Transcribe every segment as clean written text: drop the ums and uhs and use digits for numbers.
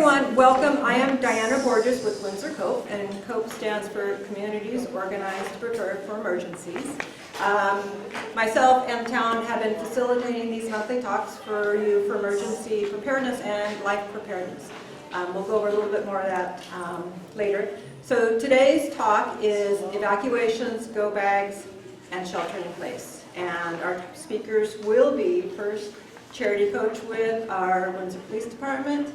everyone, welcome. I am Diana Borges with Windsor Koch, and Koch stands for Communities Organized to Prepare for Emergencies. Myself and the town have been facilitating these monthly talks for you for emergency preparedness and life preparedness. We'll go over a little bit more of that later. So today's talk is evacuations, go bags, and shelter in place. And our speakers will be first Charity Koch with our Windsor Police Department,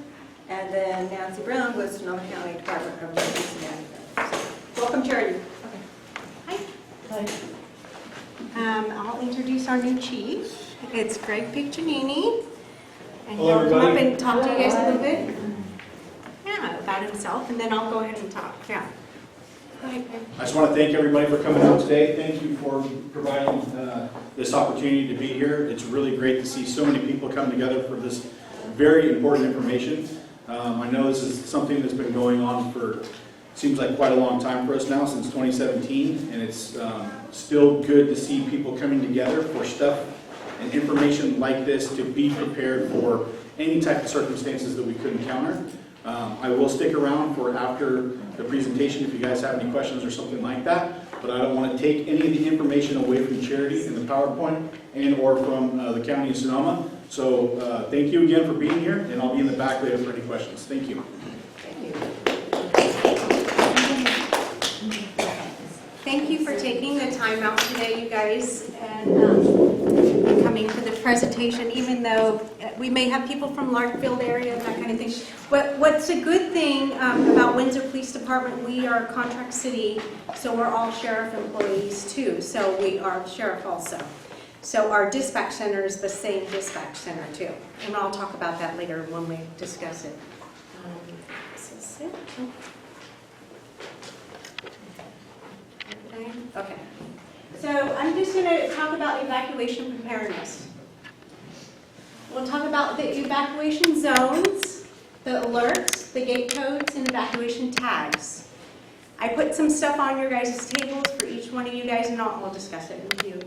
and then Nancy Brown with Sonoma County Department of Emergency Management. So, welcome, Charity. Okay. Hi. I'll introduce our new chief. It's Greg Piccinini, and he'll come up and talk to you guys a little bit. Yeah, about himself, and then I'll go ahead and talk. Yeah. Go ahead, Greg. I just want to thank everybody for coming out today. Thank you for providing this opportunity to be here. It's really great to see so many people come together for this very important information. I know this is something that's been going on for, seems like quite a long time for us now, since 2017, and it's still good to see people coming together for stuff and information like this to be prepared for any type of circumstances that we could encounter. I will stick around for after the presentation if you guys have any questions or something like that, but I don't want to take any of the information away from Charity in the PowerPoint and or from the County of Sonoma. So thank you again for being here, and I'll be in the back later for any questions. Thank you. Thank you for taking the time out today, you guys, and coming to the presentation, even though we may have people from Larkfield area and that kind of thing. But what's a good thing about Windsor Police Department, we are a contract city, so we're all sheriff employees too. So we are sheriff also. So our dispatch center is the same dispatch center too. And I'll talk about that later when we discuss it. This is it. Okay. So I'm just going to talk about evacuation preparedness. We'll talk about the evacuation zones, the alerts, the gate codes, and evacuation tags. I put some stuff on your guys' tables for each one of you guys, and I'll discuss it with you.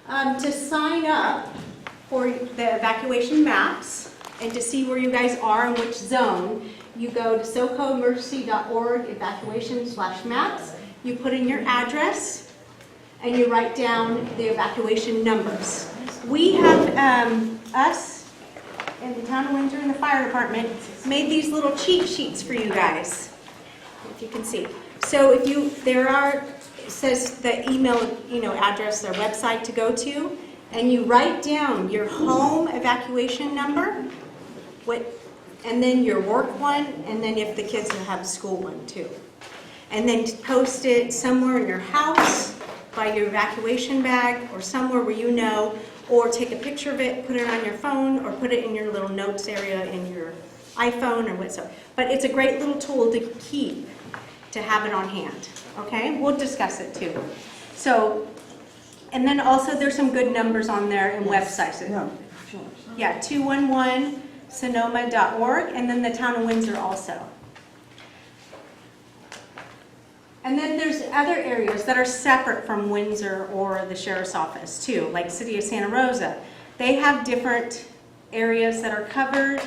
To sign up for the evacuation maps and to see where you guys are in which zone, you go to socoemergency.org evacuation/maps. You put in your address and you write down the evacuation numbers. We have us in the town of Windsor and the fire department made these little cheat sheets for you guys, if you can see. So if you it says the email, address, their website to go to, and you write down your home evacuation number, and then your work one, and then if the kids will have a school one too. And then post it somewhere in your house, by your evacuation bag, or somewhere where you know, or take a picture of it, put it on your phone, or put it in your little notes area in your iPhone or whatsoever. But it's a great little tool to keep, to have it on hand. Okay, we'll discuss it too. So, and then also there's some good numbers on there and websites. Yeah, 211sonoma.org, and then the town of Windsor also. And then there's other areas that are separate from Windsor or the sheriff's office too, like City of Santa Rosa. They have different areas that are covered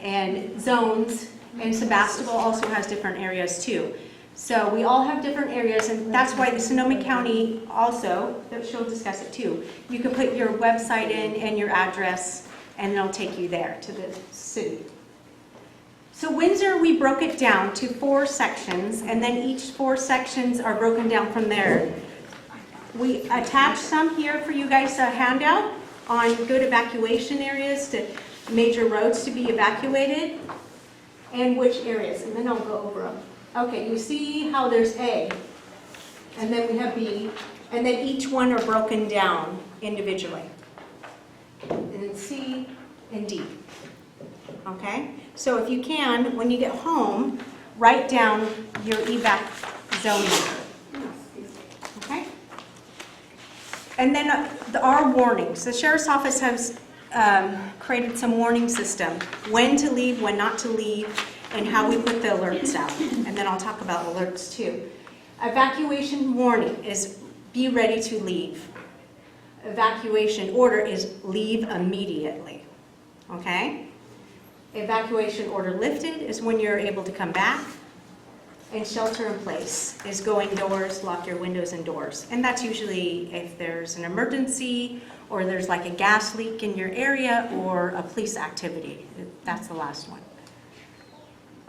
and zones, and Sebastopol also has different areas too. So we all have different areas, and that's why the Sonoma County also, she'll discuss it too. You can put your website in and your address, and it'll take you there to the city. So Windsor, we broke it down to 4 sections, and then each 4 sections are broken down from there. We attached some here for you guys, a handout on good evacuation areas, to major roads to be evacuated, and which areas, and then I'll go over them. Okay, you see how there's A, and then we have B, and then each one are broken down individually. And then C and D. Okay? So if you can, when you get home, write down your evac zone number. Okay? And then our warnings. The Sheriff's Office has created some warning system. When to leave, when not to leave, and how we put the alerts out. And then I'll talk about alerts too. Evacuation warning is be ready to leave. Evacuation order is leave immediately. Okay? Evacuation order lifted is when you're able to come back. And shelter in place is go indoors, lock your windows and doors. And that's usually if there's an emergency or there's like a gas leak in your area or a police activity. That's the last one.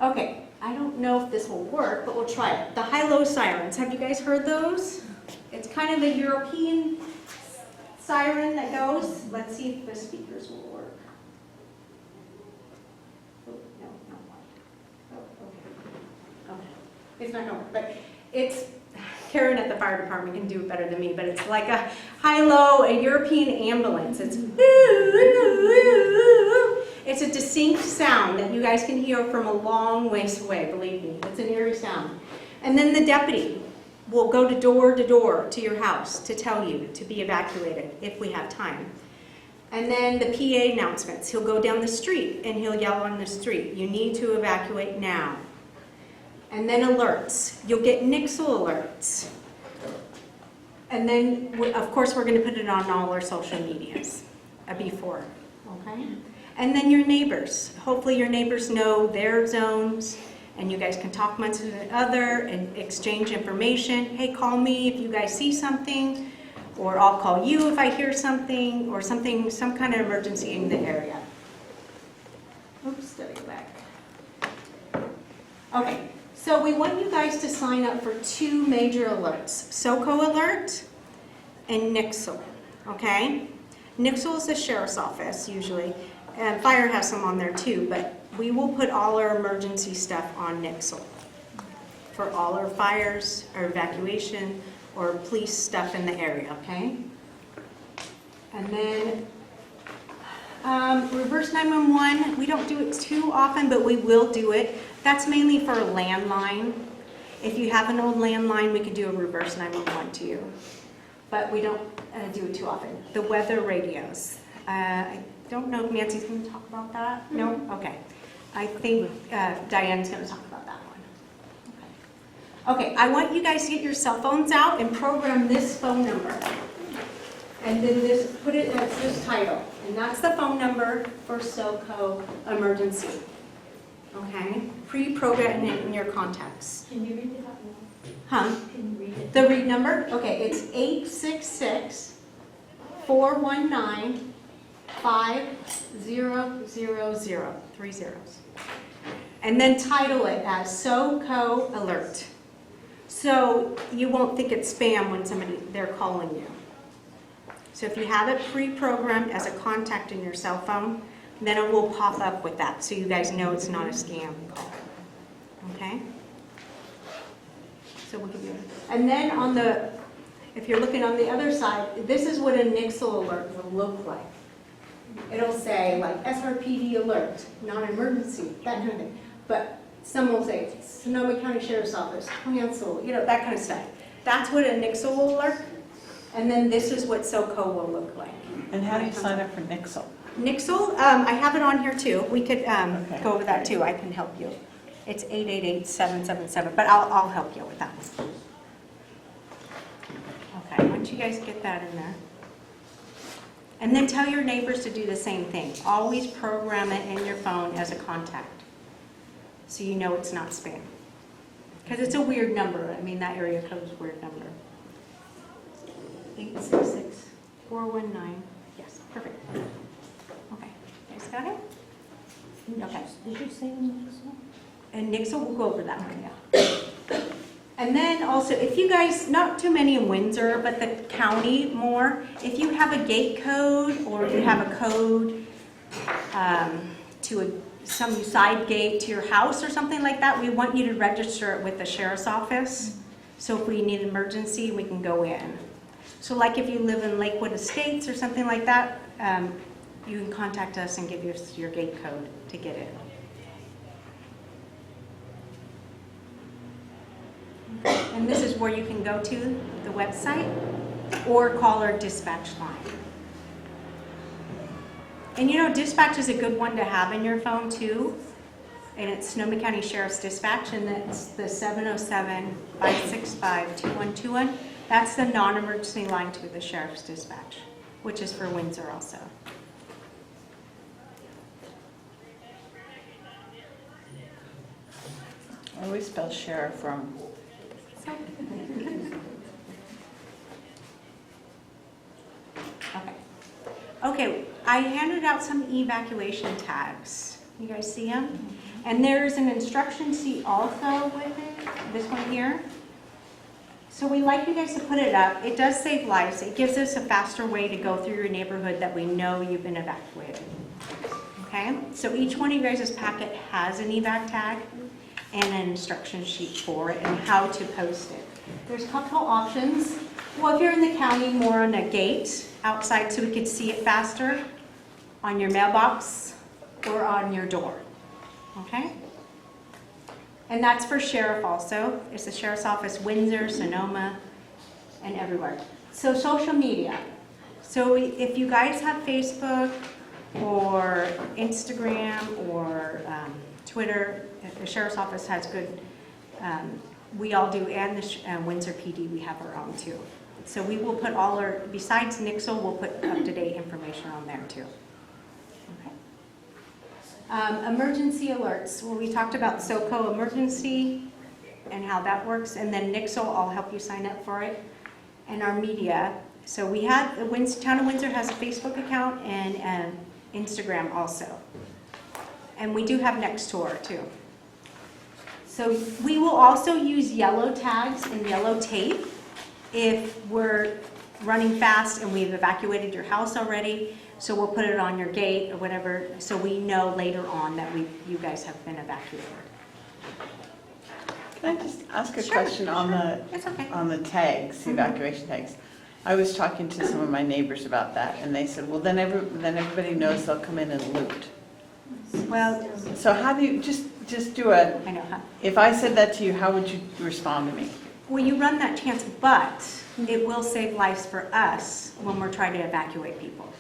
Okay, I don't know if this will work, but we'll try it. The high-low sirens, have you guys heard those? It's kind of a European siren that goes. Let's see if the speakers will work. Oh, no, not one. Oh, okay. Okay. It's not gonna work, but it's, Karen at the fire department can do it better than me, but it's like a high-low, a European ambulance. It's a distinct sound that you guys can hear from a long ways away, believe me. It's an eerie sound. And then the deputy will go to door to your house to tell you to be evacuated if we have time. And then the PA announcements. He'll go down the street and he'll yell on the street, you need to evacuate now. And then alerts. You'll get Nixle alerts. And then, of course, we're going to put it on all our social medias before, okay? And then your neighbors. Hopefully your neighbors know their zones, and you guys can talk amongst each other and exchange information. Hey, call me if you guys see something, or I'll call you if I hear something, or something, some kind of emergency in the area. Oops, did I go back? Okay. So we want you guys to sign up for 2 major alerts, SoCo alert and Nixle, okay? Nixle is the sheriff's office usually, and fire has some on there too, but we will put all our emergency stuff on Nixle for all our fires, our evacuation, or police stuff in the area, okay? And then reverse 911, we don't do it too often, but we will do it. That's mainly for a landline. If you have an old landline, we can do a reverse 911 to you. But we don't do it too often. The weather radios. I don't know if Nancy's going to talk about that. No? Okay. I think Diane's going to talk about that one. Okay, I want you guys to get your cell phones out and program this phone number. And then this, put it as this title. And that's the phone number for SoCo emergency. Okay? Pre-program it in your contacts. Can you read it out loud? Huh? Can you read it? The read number? Okay, it's 866-419-5000. 3 zeros. And then title it as SoCo Alert. So you won't think it's spam when they're calling you. So if you have it pre-programmed as a contact in your cell phone, then it will pop up with that, so you guys know it's not a scam call. Okay? So we'll give you, and then on the, if you're looking on the other side, this is what a Nixle alert will look like. It'll say like SRPD alert, non-emergency, that kind of thing. But some will say Sonoma County Sheriff's Office, cancel, that kind of stuff. That's what a Nixle will alert. And then this is what SoCo will look like. And how do you sign up for Nixle? Nixle, I have it on here too. We could Okay. go over that too. I can help you. It's 888-777, but I'll help you with that one. Okay, once you guys get that in there. And then tell your neighbors to do the same thing. Always program it in your phone as a contact, so you know it's not spam. Because it's a weird number. I mean, that area code is a weird number. 866-419. Yes, perfect. Okay, you guys got it? Okay. Did you say Nixle? And Nixle, we'll go over that one, yeah. And then also, if you guys, not too many in Windsor, but the county more, if you have a gate code or you have a code to some side gate to your house or something like that, we want you to register it with the sheriff's office. So if we need an emergency, we can go in. So like if you live in Lakewood Estates or something like that, you can contact us and give us your gate code to get in. And this is where you can go to the website or call our dispatch line. And dispatch is a good one to have in your phone too. And it's Sonoma County Sheriff's Dispatch, and that's the 707-565-2121. That's the non-emergency line to the Sheriff's Dispatch, which is for Windsor also. I always spell sheriff wrong. Okay. Okay, I handed out some evacuation tags. You guys see them? And there's an instruction sheet also with it, this one here. So we like you guys to put it up. It does save lives. It gives us a faster way to go through your neighborhood that we know you've been evacuated. Okay? So each one of you guys' packet has an evac tag and an instruction sheet for it and how to post it. There's a couple options. Well, if you're in the county, more on a gate outside so we could see it faster, on your mailbox or on your door. Okay? And that's for sheriff also. It's the sheriff's office, Windsor, Sonoma, and everywhere. So social media. So if you guys have Facebook or Instagram or Twitter, the sheriff's office has good, we all do, and the Windsor PD, we have our own too. So we will put all our, besides Nixle, we'll put up-to-date information on there too. Emergency alerts. Well, we talked about SoCo emergency and how that works, and then Nixle, I'll help you sign up for it. And our media. So we have, the Town of Windsor has a Facebook account and Instagram also. And we do have Nextdoor too. So we will also use yellow tags and yellow tape if we're running fast and we've evacuated your house already. So we'll put it on your gate or whatever, so we know later on that you guys have been evacuated. Can I just ask a Sure, question on It's okay. the tags, the evacuation tags? I was talking to some of my neighbors about that, and they said, well, then everybody knows they'll come in and loot. Well, So how do you, just do a, I know, huh? if I said that to you, how would you respond to me? Well, you run that chance, but it will save lives for us when we're trying to evacuate people.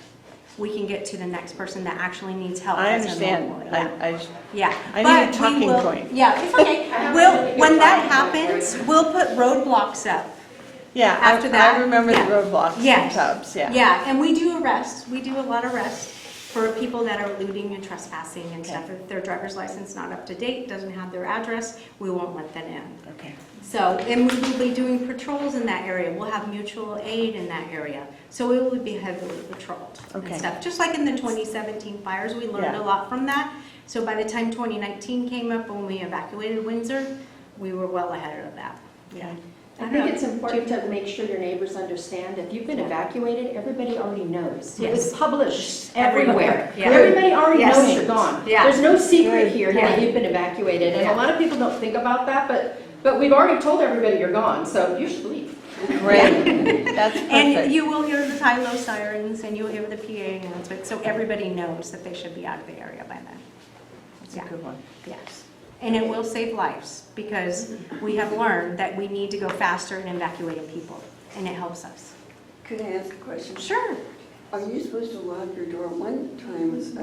We can get to the next person that actually needs help. I as a understand. local, Yeah. Yeah. I But need a we talking will- point. Yeah, it's okay. When that happens, we'll put roadblocks up. Yeah, After that, I remember the yeah. roadblocks and Yes. tubs, yeah. Yeah, and we do arrests. We do a lot of arrests for people that are looting and trespassing and stuff. If their driver's license not up to date, doesn't have their address, we won't let them in. Okay. So, and we will be doing patrols in that area. We'll have mutual aid in that area. So it will be heavily patrolled Okay. and stuff. Just like in the 2017 fires, we learned Yeah. a lot from that. So by the time 2019 came up, when we evacuated Windsor, we were well ahead of that. Yeah. I think it's important to make sure your neighbors understand, if you've been evacuated, everybody already knows. It was Yes. published everywhere. Yeah. Everybody already Yes. knows you're gone. Yeah. There's no secret here Yeah. that you've been evacuated, and Yeah. a lot of people don't think about that, but we've already told everybody you're gone, so you should leave. Great, that's And perfect. you will hear the high-low sirens and you'll hear the PA announcement, so everybody knows that they should be out of the area by then. That's a good one. Yes. And it will save lives because we have learned that we need to go faster in evacuating people, and it helps us. Could I ask a question? Sure. Are you supposed to lock your door? One time was,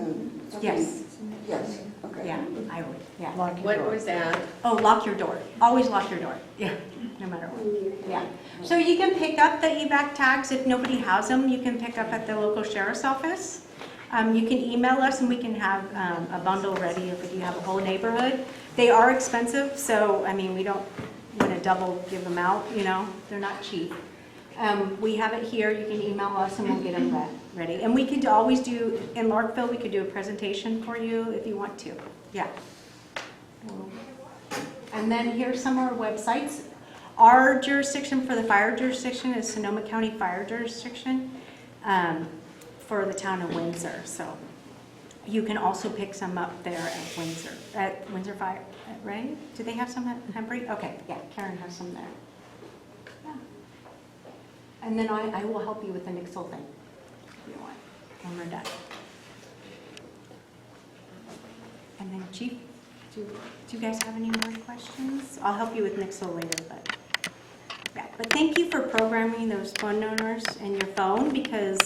Yes. Yes, okay. Yeah, I would, yeah. Lock your What door. was that? Oh, lock your door. Always lock your door. Yeah, no matter what. Yeah. So you can pick up the evac tags. If nobody has them, you can pick up at the local sheriff's office. You can email us and we can have a bundle ready if you have a whole neighborhood. They are expensive, so, I mean, we don't want to double give them out, you know, they're not cheap. We have it here, you can email us and we'll get them ready. And we could always do, in Larkville, we could do a presentation for you if you want to, yeah. And then here's some of our websites. Our jurisdiction for the fire jurisdiction is Sonoma County Fire Jurisdiction for the town of Windsor, so. You can also pick some up there at Windsor Fire, right? Do they have some at Hembry? Okay, yeah, Karen has some there. Yeah. And then I will help you with the Nixle thing, if you want, when we're done. And then Chief, do you guys have any more questions? I'll help you with Nixle later, but yeah. But thank you for programming those phone owners and your phone, because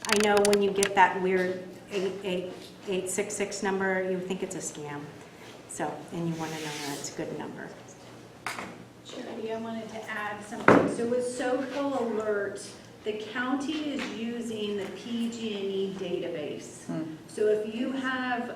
I know when you get that weird 866 number, you think it's a scam. So, and you want to know that it's a good number. Charity, I wanted to add something. So with SoCo Alert, the county is using the PG&E database. So if you have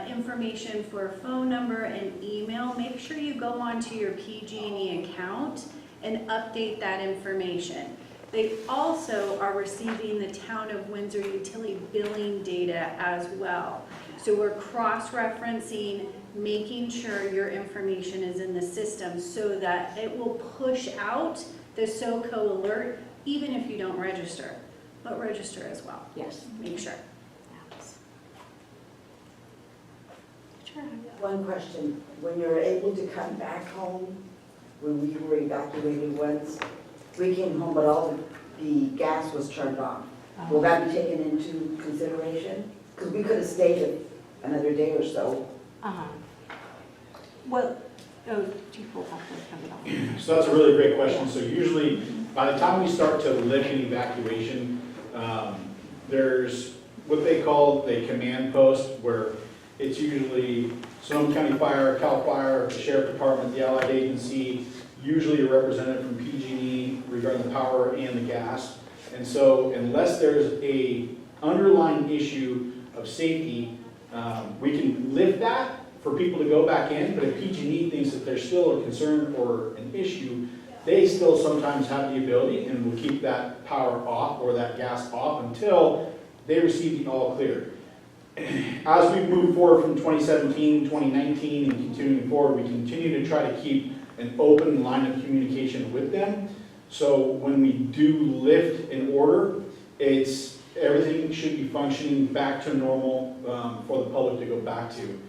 information for phone number and email, make sure you go onto your PG&E account and update that information. They also are receiving the town of Windsor utility billing data as well. So we're cross-referencing, making sure your information is in the system so that it will push out the SoCo alert even if you don't register, but register as well. Yes. Make sure. One question, when you're able to come back home, when we were evacuated once, we came home, but all the gas was turned off. Will that be taken into consideration? Because we could have stayed another day or so. Well, Chief will have to come it on. So that's a really great question. So usually, by the time we start to lift an evacuation, there's what they call a command post, where it's usually Sonoma County Fire, CAL FIRE, the Sheriff Department, the Allied Agency, usually a representative from PG&E regarding the power and the gas. And so unless there's a underlying issue of safety, we can lift that for people to go back in, but if PG&E thinks that there's still a concern or an issue, they still sometimes have the ability and will keep that power off or that gas off until they receive the all clear. As we move forward from 2017, 2019, and continuing forward, we continue to try to keep an open line of communication with them. So when we do lift an order, everything should be functioning back to normal for the public to go back to.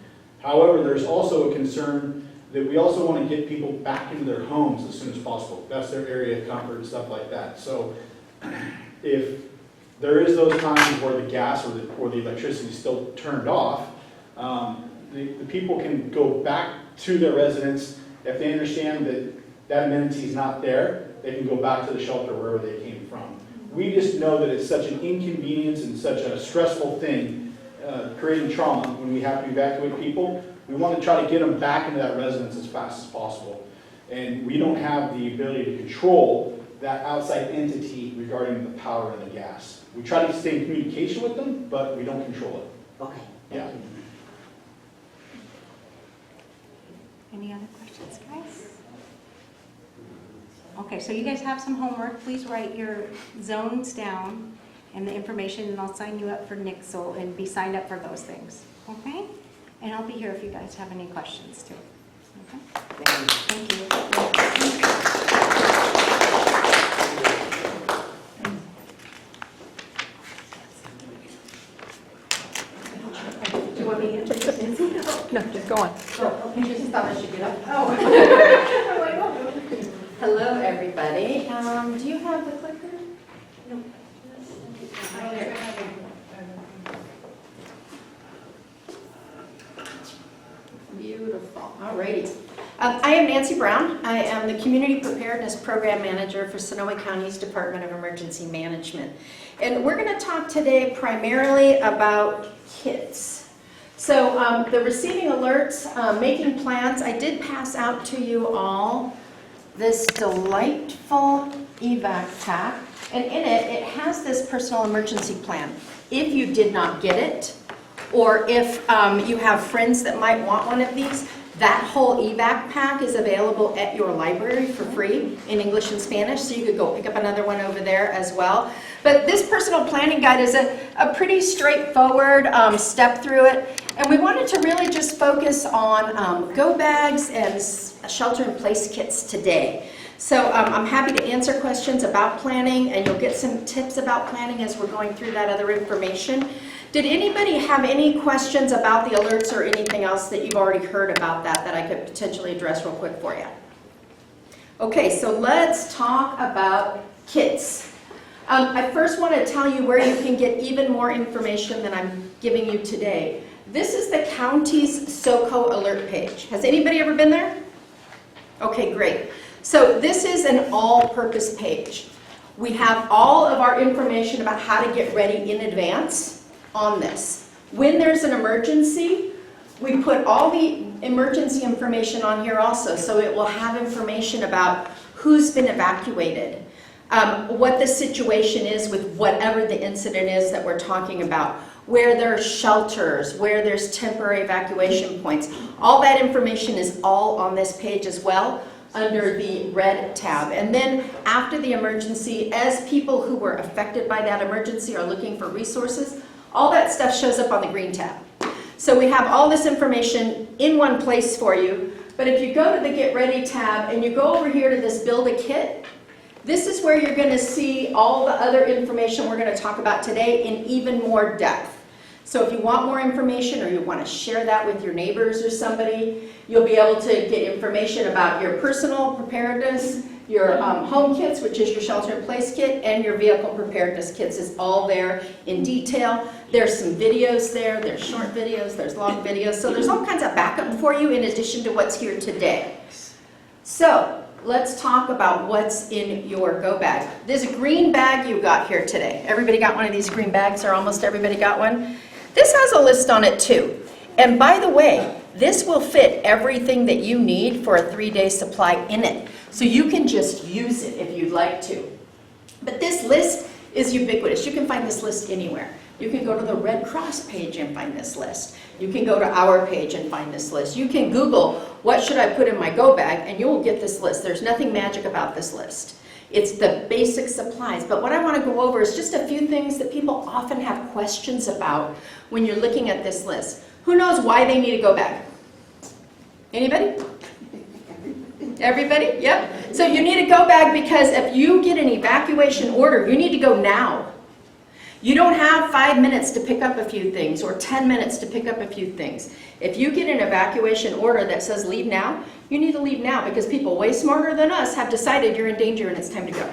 However, there's also a concern that we also want to get people back into their homes as soon as possible. That's their area of comfort and stuff like that. So if there is those times where the gas or the electricity is still turned off, the people can go back to their residence. If they understand that that amenity is not there, they can go back to the shelter wherever they came from. We just know that it's such an inconvenience and such a stressful thing, creating trauma when we have to evacuate people. We want to try to get them back into that residence as fast as possible. And we don't have the ability to control that outside entity regarding the power and the gas. We try to stay in communication with them, but we don't control it. Okay. Yeah. Any other questions, guys? Okay, so you guys have some homework. Please write your zones down and the information, and I'll sign you up for Nixle and be signed up for those things. Okay? And I'll be here if you guys have any questions too. Okay? Thank you. Do you want me to introduce Nancy? No, just go on. Oh, okay, just thought I should get up. Oh. Hello, everybody. Do you have the clicker? No. Beautiful. All righty. I am Nancy Brown. I am the Community Preparedness Program Manager for Sonoma County's Department of Emergency Management. And we're going to talk today primarily about kids. So the receiving alerts, making plans. I did pass out to you all this delightful evac pack. And in it, it has this personal emergency plan. If you did not get it, or if you have friends that might want one of these, that whole evac pack is available at your library for free in English and Spanish, so you could go pick up another one over there as well. But this personal planning guide is a pretty straightforward step through it, and we wanted to really just focus on go bags and shelter-in-place kits today. So I'm happy to answer questions about planning, and you'll get some tips about planning as we're going through that other information. Did anybody have any questions about the alerts or anything else that you've already heard about that I could potentially address real quick for you? Okay, so let's talk about kits. I first want to tell you where you can get even more information than I'm giving you today. This is the county's SoCo alert page. Has anybody ever been there? Okay, great. So this is an all-purpose page. We have all of our information about how to get ready in advance on this. When there's an emergency, we put all the emergency information on here also, so it will have information about who's been evacuated. what the situation is with whatever the incident is that we're talking about, where there are shelters, where there's temporary evacuation points. All that information is all on this page as well, under the red tab. And then after the emergency, as people who were affected by that emergency are looking for resources, all that stuff shows up on the green tab. So we have all this information in one place for you, but if you go to the Get Ready tab and you go over here to this Build a Kit, this is where you're going to see all the other information we're going to talk about today in even more depth. So if you want more information or you want to share that with your neighbors or somebody, you'll be able to get information about your personal preparedness, your home kits, which is your shelter-in-place kit, and your vehicle preparedness kits is all there in detail. There's some videos there, there's short videos, there's long videos, so there's all kinds of backup for you in addition to what's here today. So let's talk about what's in your go bag. There's a green bag you got here today. Everybody got one of these green bags, or almost everybody got one? This has a list on it too. And by the way, this will fit everything that you need for a 3-day supply in it. So you can just use it if you'd like to. But this list is ubiquitous. You can find this list anywhere. You can go to the Red Cross page and find this list. You can go to our page and find this list. You can Google, what should I put in my go bag, and you will get this list. There's nothing magic about this list. It's the basic supplies. But what I want to go over is just a few things that people often have questions about when you're looking at this list. Who knows why they need a go bag? Anybody? Everybody? Yep. So you need a go bag because if you get an evacuation order, you need to go now. You don't have 5 minutes to pick up a few things or 10 minutes to pick up a few things. If you get an evacuation order that says leave now, you need to leave now because people way smarter than us have decided you're in danger and it's time to go.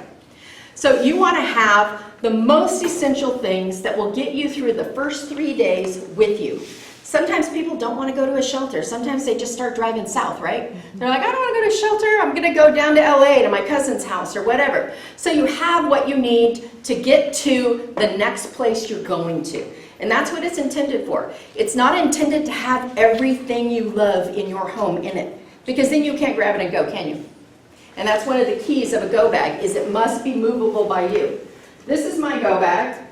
So you want to have the most essential things that will get you through the first 3 days with you. Sometimes people don't want to go to a shelter. Sometimes they just start driving south, right? They're like, I don't want to go to a shelter. I'm going to go down to LA to my cousin's house or whatever. So you have what you need to get to the next place you're going to. And that's what it's intended for. It's not intended to have everything you love in your home in it, because then you can't grab it and go, can you? And that's one of the keys of a go bag, is it must be movable by you. This is my go bag.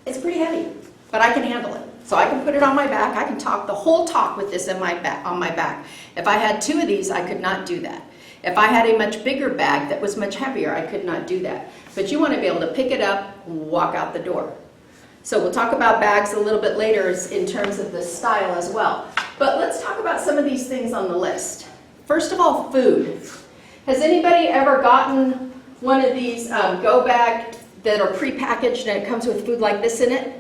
It's pretty heavy, but I can handle it. So I can put it on my back. I can talk the whole talk with this on my back. If I had 2 of these, I could not do that. If I had a much bigger bag that was much heavier, I could not do that. But you want to be able to pick it up and walk out the door. So we'll talk about bags a little bit later in terms of the style as well. But let's talk about some of these things on the list. First of all, food. Has anybody ever gotten one of these go bags that are prepackaged and it comes with food like this in it?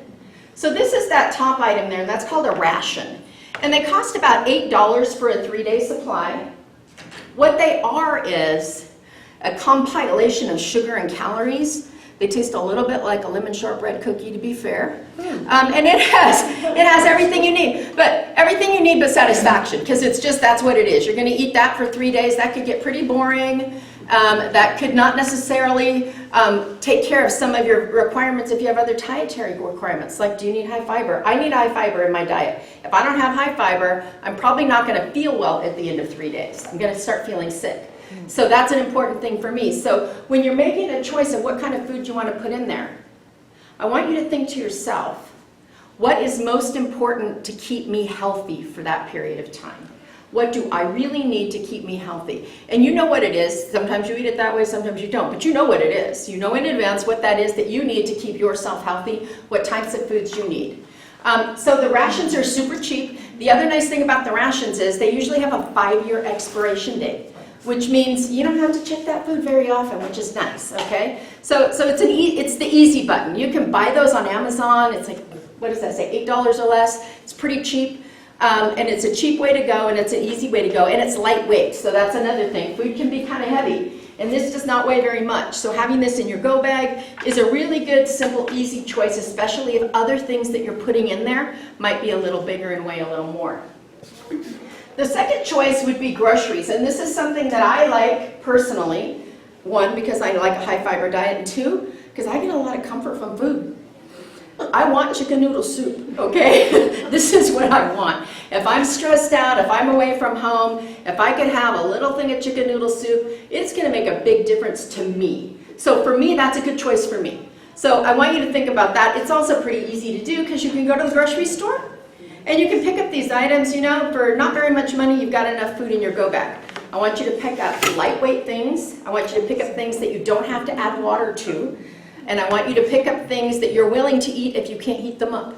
So this is that top item there, and that's called a ration. And they cost about $8 for a 3-day supply. What they are is a compilation of sugar and calories. They taste a little bit like a lemon shortbread cookie, to be fair. And it has everything you need. But everything you need but satisfaction, because it's just, that's what it is. You're going to eat that for 3 days. That could get pretty boring. That could not necessarily take care of some of your requirements if you have other dietary requirements, like do you need high fiber? I need high fiber in my diet. If I don't have high fiber, I'm probably not going to feel well at the end of 3 days. I'm going to start feeling sick. So that's an important thing for me. So when you're making a choice of what kind of food you want to put in there, I want you to think to yourself, what is most important to keep me healthy for that period of time? What do I really need to keep me healthy? And you know what it is. Sometimes you eat it that way, sometimes you don't. But you know what it is. You know in advance what that is that you need to keep yourself healthy, what types of foods you need. So the rations are super cheap. The other nice thing about the rations is they usually have a 5-year expiration date, which means you don't have to check that food very often, which is nice, okay? So it's the easy button. You can buy those on Amazon. It's like, what does that say, $8 or less? It's pretty cheap. And it's a cheap way to go, and it's an easy way to go, and it's lightweight. So that's another thing. Food can be kind of heavy, and this does not weigh very much. So having this in your go bag is a really good, simple, easy choice, especially if other things that you're putting in there might be a little bigger and weigh a little more. The second choice would be groceries, and this is something that I like personally. 1, because I like a high fiber diet, and 2, because I get a lot of comfort from food. I want chicken noodle soup, okay? This is what I want. If I'm stressed out, if I'm away from home, if I could have a little thing of chicken noodle soup, it's gonna make a big difference to me. So for me, that's a good choice for me. So I want you to think about that. It's also pretty easy to do because you can go to the grocery store and you can pick up these items, you know, for not very much money, you've got enough food in your go bag. I want you to pick up lightweight things. I want you to pick up things that you don't have to add water to. And I want you to pick up things that you're willing to eat if you can't heat them up.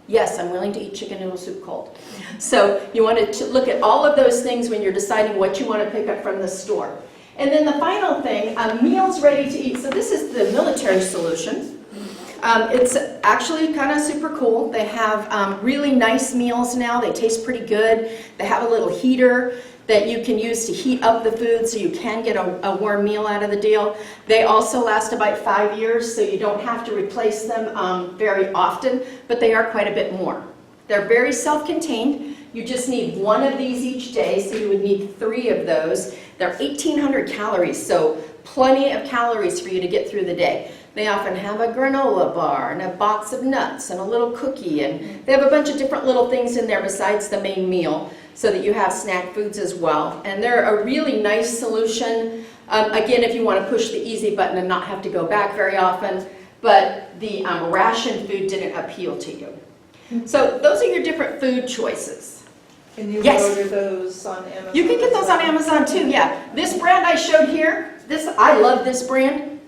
Yes, I'm willing to eat chicken noodle soup cold. So you want to look at all of those things when you're deciding what you want to pick up from the store. And then the final thing, meals ready to eat. So this is the military solution. It's actually kind of super cool. They have really nice meals now. They taste pretty good. They have a little heater that you can use to heat up the food so you can get a warm meal out of the deal. They also last about 5 years, so you don't have to replace them very often, but they are quite a bit more. They're very self-contained. You just need one of these each day, so you would need 3 of those. They're 1,800 calories, so plenty of calories for you to get through the day. They often have a granola bar and a box of nuts and a little cookie, and they have a bunch of different little things in there besides the main meal so that you have snack foods as well. And they're a really nice solution, again, if you want to push the easy button and not have to go back very often, but the ration food didn't appeal to you. So those are your different food choices. Can you Yes. order those on Amazon? You can get those on Amazon too, yeah. This brand I showed here, I love this brand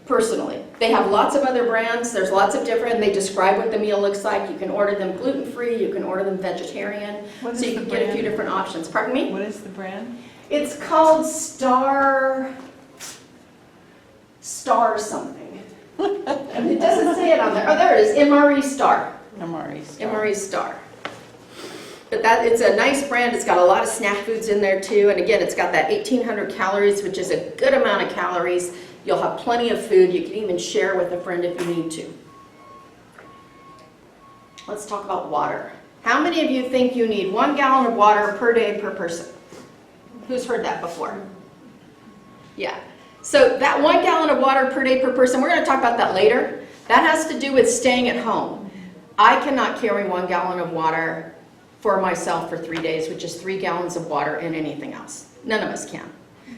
personally. They have lots of other brands, there's lots of different, they describe what the meal looks like. You can order them gluten-free, you can order them vegetarian, What so is you the can get a few brand? different options. Pardon me? What is the brand? It's called Star something. And it doesn't say it on there. Oh, there it is, MRE Star. MRE Star. But it's a nice brand. It's got a lot of snack foods in there too. And again, it's got that 1,800 calories, which is a good amount of calories. You'll have plenty of food. You can even share with a friend if you need to. Let's talk about water. How many of you think you need 1 gallon of water per day per person? Who's heard that before? Yeah. So that 1 gallon of water per day per person, we're going to talk about that later. That has to do with staying at home. I cannot carry 1 gallon of water for myself for 3 days, which is 3 gallons of water and anything else. None of us can.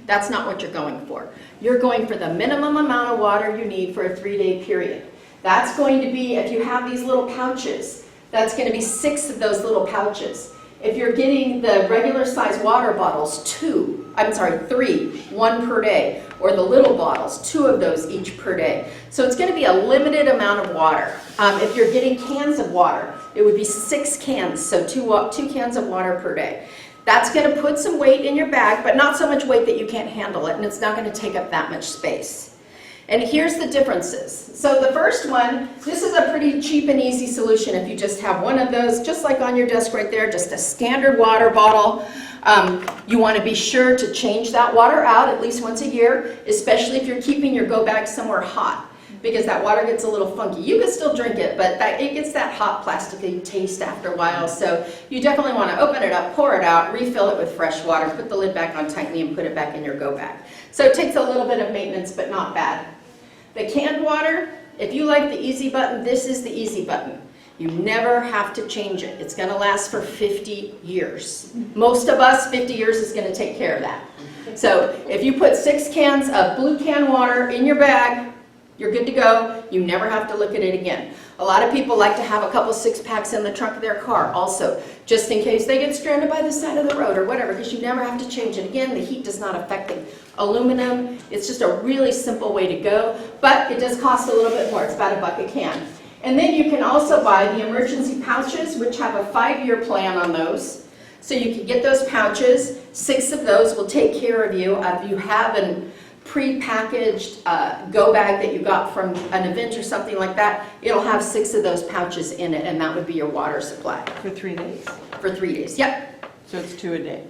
That's not what you're going for. You're going for the minimum amount of water you need for a 3-day period. That's going to be, if you have these little pouches, that's going to be 6 of those little pouches. If you're getting the regular size water bottles, 3, 1 per day, or the little bottles, 2 of those each per day. So it's going to be a limited amount of water. If you're getting cans of water, it would be 6 cans, so 2 cans of water per day. That's going to put some weight in your bag, but not so much weight that you can't handle it, and it's not going to take up that much space. And here's the differences. So the first one, this is a pretty cheap and easy solution if you just have one of those, just like on your desk right there, just a standard water bottle. You want to be sure to change that water out at least once a year, especially if you're keeping your go bag somewhere hot, because that water gets a little funky. You can still drink it, but it gets that hot plasticky taste after a while, so you definitely want to open it up, pour it out, refill it with fresh water, put the lid back on tightly, and put it back in your go bag. So it takes a little bit of maintenance, but not bad. The canned water, if you like the easy button, this is the easy button. You never have to change it. It's going to last for 50 years. Most of us, 50 years is going to take care of that. So if you put 6 cans of blue can water in your bag, you're good to go. You never have to look at it again. A lot of people like to have a couple 6-packs in the trunk of their car also, just in case they get stranded by the side of the road or whatever, because you never have to change it. Again, the heat does not affect it. Aluminum, it's just a really simple way to go, but it does cost a little bit more. It's about $1 a can. And then you can also buy the emergency pouches, which have a 5-year plan on those. So you can get those pouches. 6 of those will take care of you. If you have an pre-packaged go bag that you got from an event or something like that, it'll have 6 of those pouches in it, and that would be your water supply. For 3 days? For 3 days, yep. So it's 2 a day?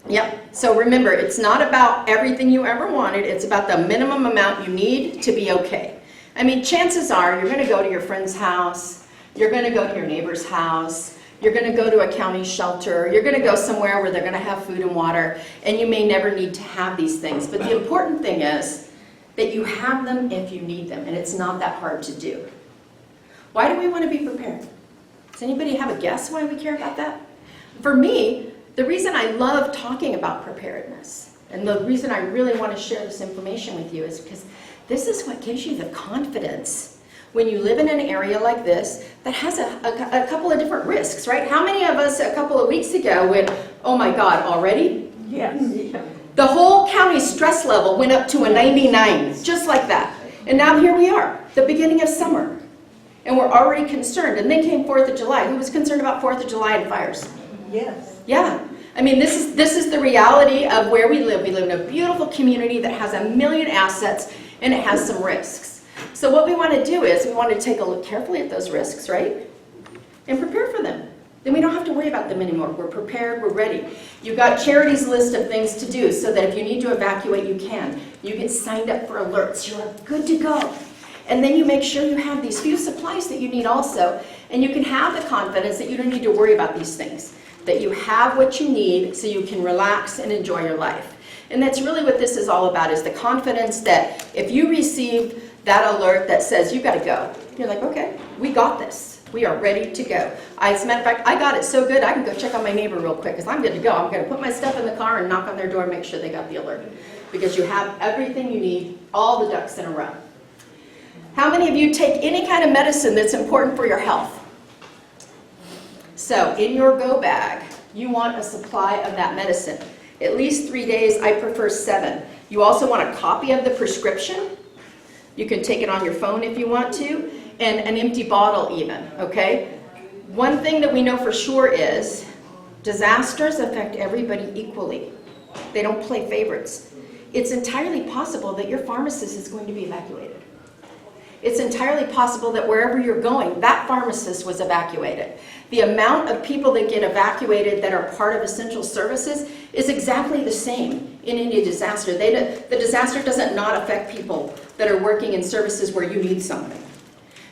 Yep. So remember, it's not about everything you ever wanted, it's about the minimum amount you need to be okay. I mean, chances are you're going to go to your friend's house, you're going to go to your neighbor's house, you're going to go to a county shelter, you're going to go somewhere where they're going to have food and water, and you may never need to have these things. But the important thing is that you have them if you need them, and it's not that hard to do. Why do we want to be prepared? Does anybody have a guess why we care about that? For me, the reason I love talking about preparedness and the reason I really want to share this information with you is because this is what gives you the confidence when you live in an area like this that has a couple of different risks, right? How many of us a couple of weeks ago went, oh my God, already? Yes. The whole county stress level went up to a 99, just like that. And now here we are, the beginning of summer. And we're already concerned. And then came 4th of July. Who was concerned about 4th of July and fires? Yes. Yeah. I mean, this is the reality of where we live. We live in a beautiful community that has a million assets, and it has some risks. So what we want to do is we want to take a look carefully at those risks, right? And prepare for them. Then we don't have to worry about them anymore. We're prepared, we're ready. You've got Charity's list of things to do so that if you need to evacuate, you can. You get signed up for alerts. You're good to go. And then you make sure you have these few supplies that you need also, and you can have the confidence that you don't need to worry about these things, that you have what you need so you can relax and enjoy your life. And that's really what this is all about, is the confidence that if you receive that alert that says you got to go, you're like, okay, we got this. We are ready to go. As a matter of fact, I got it so good, I can go check on my neighbor real quick because I'm good to go. I'm going to put my stuff in the car and knock on their door and make sure they got the alert. Because you have everything you need, all the ducks in a row. How many of you take any kind of medicine that's important for your health? So in your go bag, you want a supply of that medicine. At least 3 days, I prefer 7. You also want a copy of the prescription. You can take it on your phone if you want to, and an empty bottle even, okay? One thing that we know for sure is disasters affect everybody equally. They don't play favorites. It's entirely possible that your pharmacist is going to be evacuated. It's entirely possible that wherever you're going, that pharmacist was evacuated. The amount of people that get evacuated that are part of essential services is exactly the same in any disaster. The disaster doesn't not affect people that are working in services where you need something.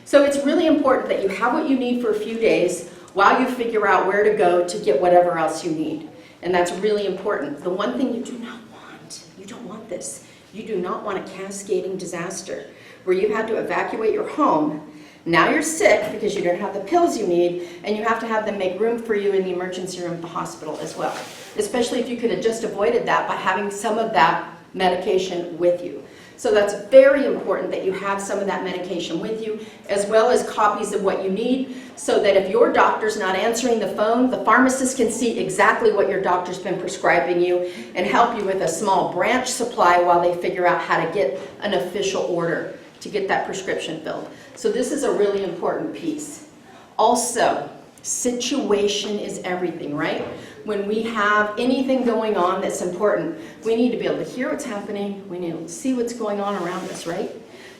So it's really important that you have what you need for a few days while you figure out where to go to get whatever else you need. And that's really important. The one thing you do not want, you don't want this. You do not want a cascading disaster where you've had to evacuate your home. Now you're sick because you don't have the pills you need, and you have to have them make room for you in the emergency room at the hospital as well. Especially if you could have just avoided that by having some of that medication with you. So that's very important that you have some of that medication with you, as well as copies of what you need, so that if your doctor's not answering the phone, the pharmacist can see exactly what your doctor's been prescribing you and help you with a small branch supply while they figure out how to get an official order to get that prescription filled. So this is a really important piece. Also, situation is everything, right? When we have anything going on that's important, we need to be able to hear what's happening, we need to see what's going on around us, right?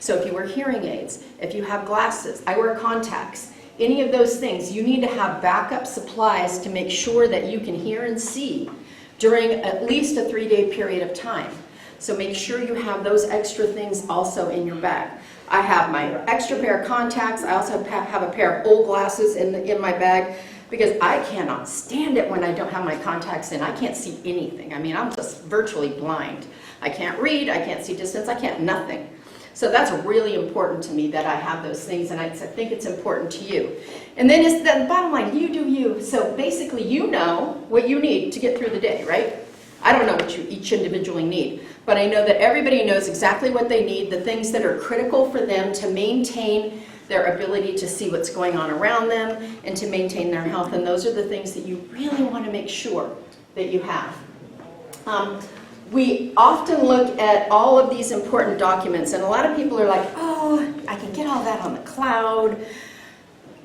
So if you wear hearing aids, if you have glasses, I wear contacts, any of those things, you need to have backup supplies to make sure that you can hear and see during at least a 3-day period of time. So make sure you have those extra things also in your bag. I have my extra pair of contacts. I also have a pair of old glasses in my bag because I cannot stand it when I don't have my contacts in. I can't see anything. I mean, I'm just virtually blind. I can't read, I can't see distance, I can't nothing. So that's really important to me that I have those things, and I think it's important to you. And then it's the bottom line, you do you. So basically you know what you need to get through the day, right? I don't know what you each individually need, but I know that everybody knows exactly what they need, the things that are critical for them to maintain their ability to see what's going on around them and to maintain their health. And those are the things that you really want to make sure that you have. We often look at all of these important documents, and a lot of people are like, oh, I can get all that on the cloud.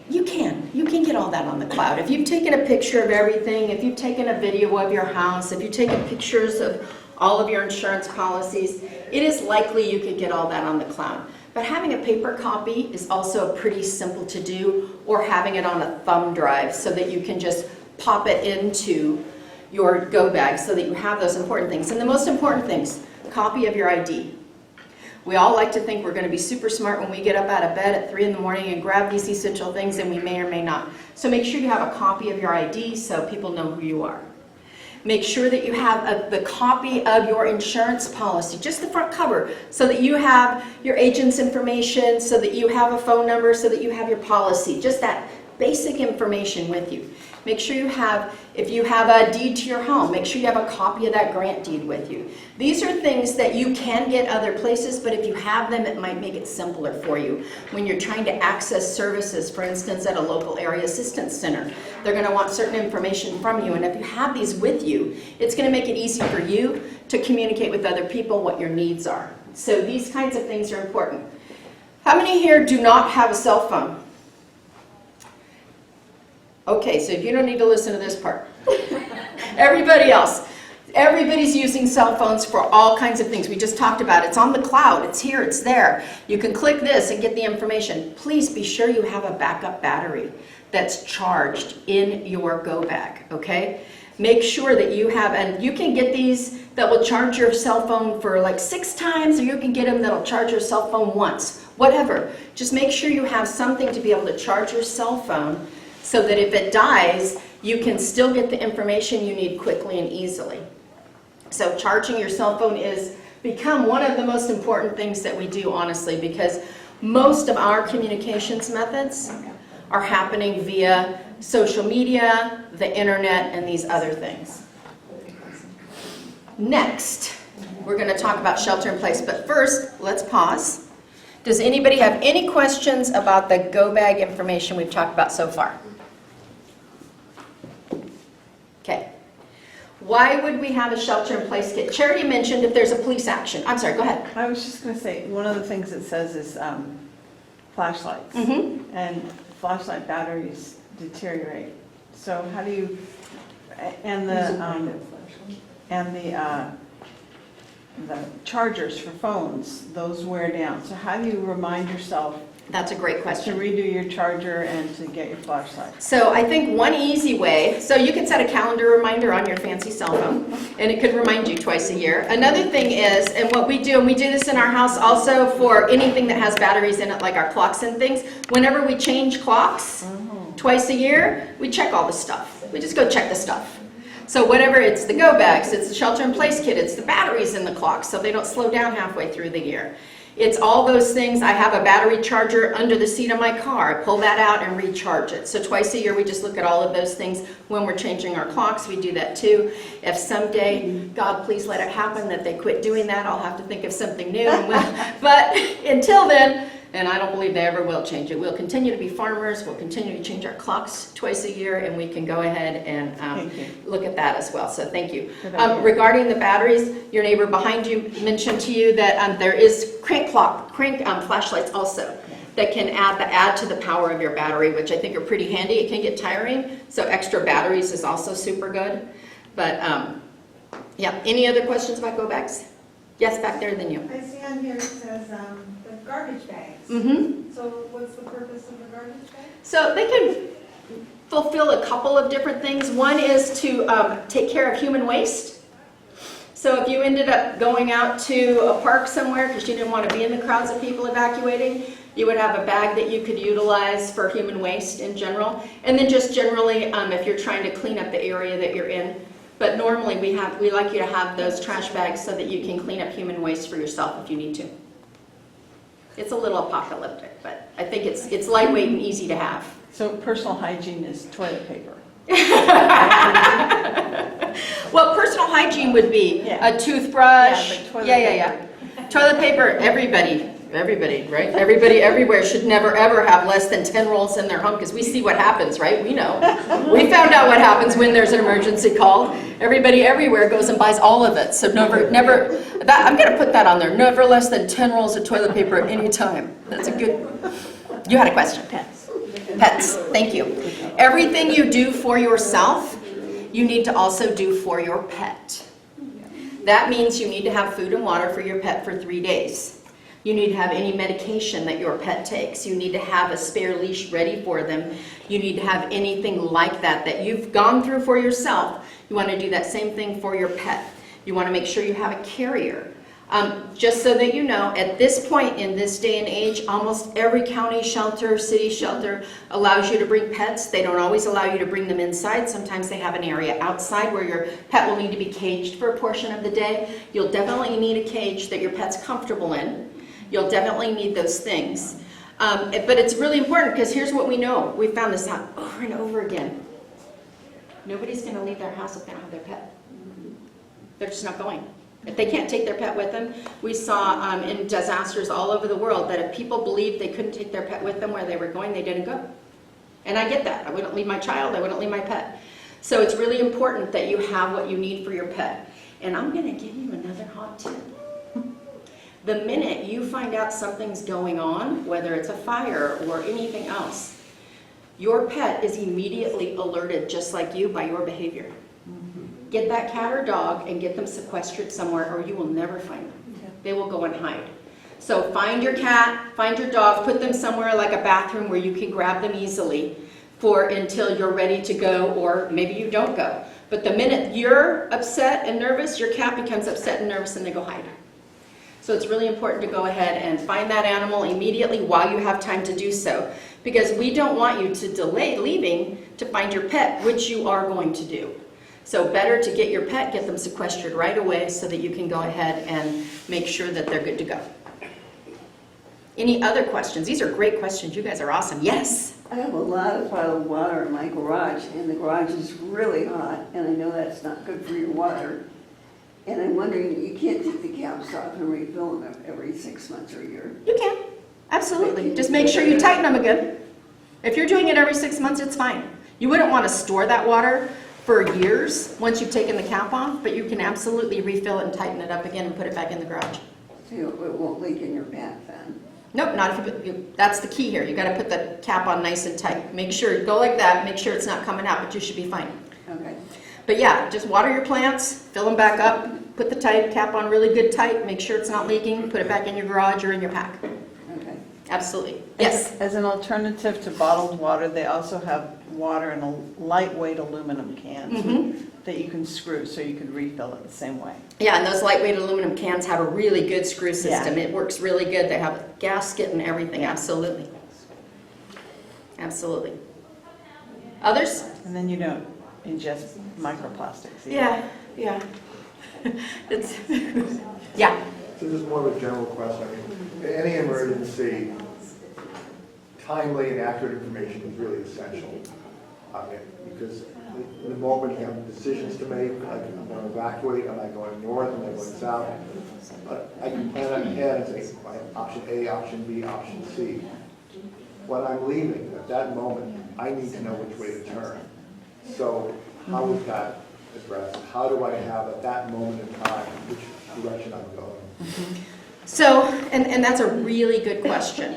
You can get all that on the cloud. If you've taken a picture of everything, if you've taken a video of your house, if you've taken pictures of all of your insurance policies, it is likely you could get all that on the cloud. But having a paper copy is also pretty simple to do, or having it on a thumb drive so that you can just pop it into your go bag so that you have those important things. And the most important things, copy of your ID. We all like to think we're going to be super smart when we get up out of bed at 3 in the morning and grab these essential things, and we may or may not. So make sure you have a copy of your ID so people know who you are. Make sure that you have the copy of your insurance policy, just the front cover, so that you have your agent's information, so that you have a phone number, so that you have your policy, just that basic information with you. Make sure you have, if you have a deed to your home, make sure you have a copy of that grant deed with you. These are things that you can get other places, but if you have them, it might make it simpler for you when you're trying to access services, for instance, at a local area assistance center. They're going to want certain information from you, and if you have these with you, it's going to make it easy for you to communicate with other people what your needs are. So these kinds of things are important. How many here do not have a cell phone? Okay, so you don't need to listen to this part. Everybody else. Everybody's using cell phones for all kinds of things. We just talked about it. It's on the cloud. It's here. It's there. You can click this and get the information. Please be sure you have a backup battery that's charged in your go bag, okay? Make sure that you have, and you can get these that will charge your cell phone for like 6 times, or you can get them that'll charge your cell phone once. Whatever. Just make sure you have something to be able to charge your cell phone so that if it dies, you can still get the information you need quickly and easily. So charging your cell phone is become one of the most important things that we do, honestly, because most of our communications methods are happening via social media, the internet, and these other things. Next, we're going to talk about shelter in place, but first, let's pause. Does anybody have any questions about the go bag information we've talked about so far? Okay. Why would we have a shelter-in-place kit? Charity mentioned if there's a police action. I'm sorry, go ahead. I was just going to say, one of the things it says is flashlights. Mm-hmm. And flashlight batteries deteriorate. So how do you, and the chargers for phones, those wear down. So how do you remind yourself That's a great to question. redo your charger and to get your flashlight? So I think one easy way, so you can set a calendar reminder on your fancy cell phone, and it could remind you twice a year. Another thing is, and what we do, and we do this in our house also for anything that has batteries in it, like our clocks and things, whenever we change clocks twice a year, we check all the stuff. We just go check the stuff. So whatever, it's the go bags, it's the shelter-in-place kit, it's the batteries in the clock so they don't slow down halfway through the year. It's all those things. I have a battery charger under the seat of my car. I pull that out and recharge it. So twice a year we just look at all of those things. When we're changing our clocks, we do that too. If someday, God please let it happen, that they quit doing that, I'll have to think of something new. But until then, and I don't believe they ever will change it, we'll continue to be farmers, we'll continue to change our clocks twice a year, and we can go ahead and look at that as well. So thank you. Regarding the batteries, your neighbor behind you mentioned to you that there is crank flashlights also that can add to the power of your battery, which I think are pretty handy. It can get tiring, so extra batteries is also super good. But yeah, any other questions about go bags? Yes, back there, then you. I see on here it says the garbage bags. Mm-hmm. So what's the purpose of the garbage bag? So they can fulfill a couple of different things. One is to take care of human waste. So if you ended up going out to a park somewhere because you didn't want to be in the crowds of people evacuating, you would have a bag that you could utilize for human waste in general. And then just generally, if you're trying to clean up the area that you're in. But normally we like you to have those trash bags so that you can clean up human waste for yourself if you need to. It's a little apocalyptic, but I think it's lightweight and easy to have. So personal hygiene is toilet paper. Well, personal hygiene would be a toothbrush. Yeah. Toilet paper, everybody, right? Everybody everywhere should never ever have less than 10 rolls in their home because we see what happens, right? We know. We found out what happens when there's an emergency call. Everybody everywhere goes and buys all of it. So never, I'm going to put that on there. Never less than 10 rolls of toilet paper at any time. That's a good, you had a question. Pets, thank you. Everything you do for yourself, you need to also do for your pet. That means you need to have food and water for your pet for 3 days. You need to have any medication that your pet takes. You need to have a spare leash ready for them. You need to have anything like that that you've gone through for yourself. You want to do that same thing for your pet. You want to make sure you have a carrier. Just so that you know, at this point in this day and age, almost every county shelter, city shelter allows you to bring pets. They don't always allow you to bring them inside. Sometimes they have an area outside where your pet will need to be caged for a portion of the day. You'll definitely need a cage that your pet's comfortable in. You'll definitely need those things. But it's really important because here's what we know. We found this out over and over again. Nobody's going to leave their house if they don't have their pet. They're just not going. If they can't take their pet with them, we saw in disasters all over the world that if people believed they couldn't take their pet with them where they were going, they didn't go. And I get that. I wouldn't leave my child. I wouldn't leave my pet. So it's really important that you have what you need for your pet. And I'm going to give you another hot tip. The minute you find out something's going on, whether it's a fire or anything else, your pet is immediately alerted, just like you, by your behavior. Get that cat or dog and get them sequestered somewhere or you will never find them. They will go and hide. So find your cat, find your dog, put them somewhere like a bathroom where you can grab them easily until you're ready to go, or maybe you don't go. But the minute you're upset and nervous, your cat becomes upset and nervous and they go hide. So it's really important to go ahead and find that animal immediately while you have time to do so, because we don't want you to delay leaving to find your pet, which you are going to do. So better to get your pet, get them sequestered right away so that you can go ahead and make sure that they're good to go. Any other questions? These are great questions. You guys are awesome. Yes? I have a lot of bottled water in my garage, and the garage is really hot, and I know that's not good for your water. And I'm wondering, you can't take the caps off and refill them every 6 months or a year. You can. Absolutely. Just make sure you tighten them again. If you're doing it every 6 months, it's fine. You wouldn't want to store that water for years once you've taken the cap off, but you can absolutely refill it and tighten it up again and put it back in the garage. So it won't leak in your bath then? Nope, not if you, that's the key here. You got to put the cap on nice and tight. Make sure, go like that, make sure it's not coming out, but you should be fine. Okay. But yeah, just water your plants, fill them back up, put the cap on really good tight, make sure it's not leaking, put it back in your garage or in your pack. Okay. Absolutely. Yes? As an alternative to bottled water, they also have water in a lightweight aluminum cans that you can screw so you can refill it the same way. Yeah, and those lightweight aluminum cans have a really good screw system. Yeah. It works really good. They have a gasket and everything. Absolutely. Absolutely. Others? And then you don't ingest microplastics either. Yeah, yeah. It's, yeah. So this is more of a general question. In any emergency, timely and accurate information is really essential. Because the moment you have decisions to make, like I'm going to evacuate, am I going north, am I going south? I can plan ahead and say option A, option B, option C. When I'm leaving, at that moment, I need to know which way to turn. So how is that addressed? How do I have at that moment in time which direction I'm going? So, and that's a really good question.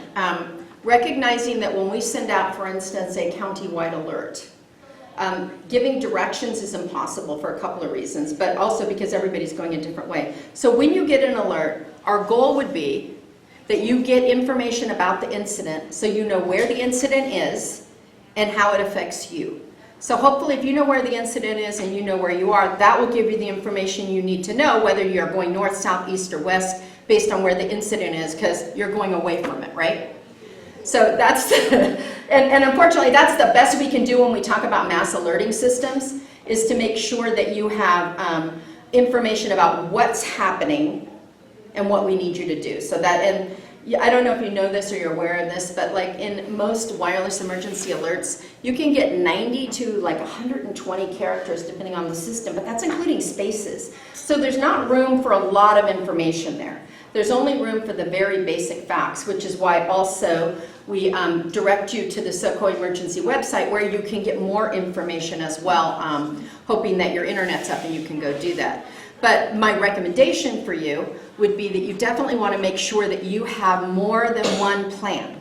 Recognizing that when we send out, for instance, a county-wide alert, giving directions is impossible for a couple of reasons, but also because everybody's going a different way. So when you get an alert, our goal would be that you get information about the incident so you know where the incident is and how it affects you. So hopefully if you know where the incident is and you know where you are, that will give you the information you need to know whether you're going north, south, east, or west based on where the incident is, because you're going away from it, right? So that's, and unfortunately that's the best we can do when we talk about mass alerting systems, is to make sure that you have information about what's happening and what we need you to do. So that, and I don't know if you know this or you're aware of this, but like in most wireless emergency alerts, you can get 90 to like 120 characters depending on the system, but that's including spaces. So there's not room for a lot of information there. There's only room for the very basic facts, which is why also we direct you to the SoCo Emergency website where you can get more information as well, hoping that your internet's up and you can go do that. But my recommendation for you would be that you definitely want to make sure that you have more than one plan,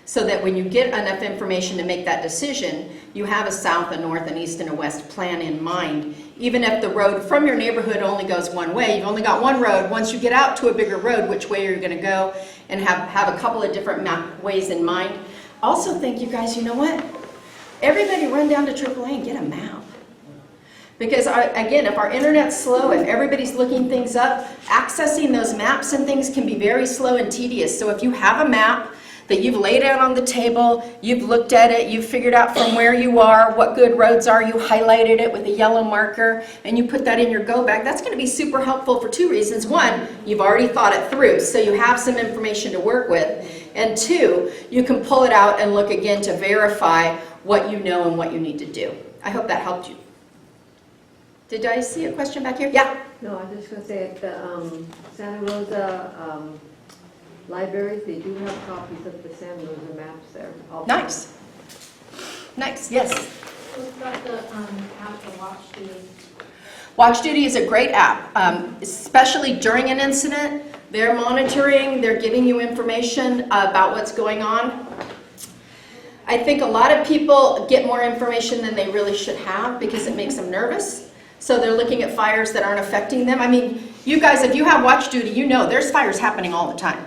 so that when you get enough information to make that decision, you have a south, a north, an east, and a west plan in mind. Even if the road from your neighborhood only goes one way, you've only got one road. Once you get out to a bigger road, which way you're going to go, and have a couple of different ways in mind. Also think, you guys, you know what? Everybody run down to AAA and get a map. Because again, if our internet's slow, if everybody's looking things up, accessing those maps and things can be very slow and tedious. So if you have a map that you've laid out on the table, you've looked at it, you've figured out from where you are, what good roads are, you highlighted it with a yellow marker, and you put that in your go bag, that's going to be super helpful for two reasons. One, you've already thought it through, so you have some information to work with. And two, you can pull it out and look again to verify what you know and what you need to do. I hope that helped you. Did I see a question back here? Yeah? No, I was just going to say at the Santa Rosa libraries, they do have copies of the Santa Rosa maps there. Nice. Nice, yes. What about the app for Watch Duty? Watch Duty is a great app, especially during an incident. They're monitoring, they're giving you information about what's going on. I think a lot of people get more information than they really should have because it makes them nervous. So they're looking at fires that aren't affecting them. I mean, you guys, if you have Watch Duty, you know there's fires happening all the time.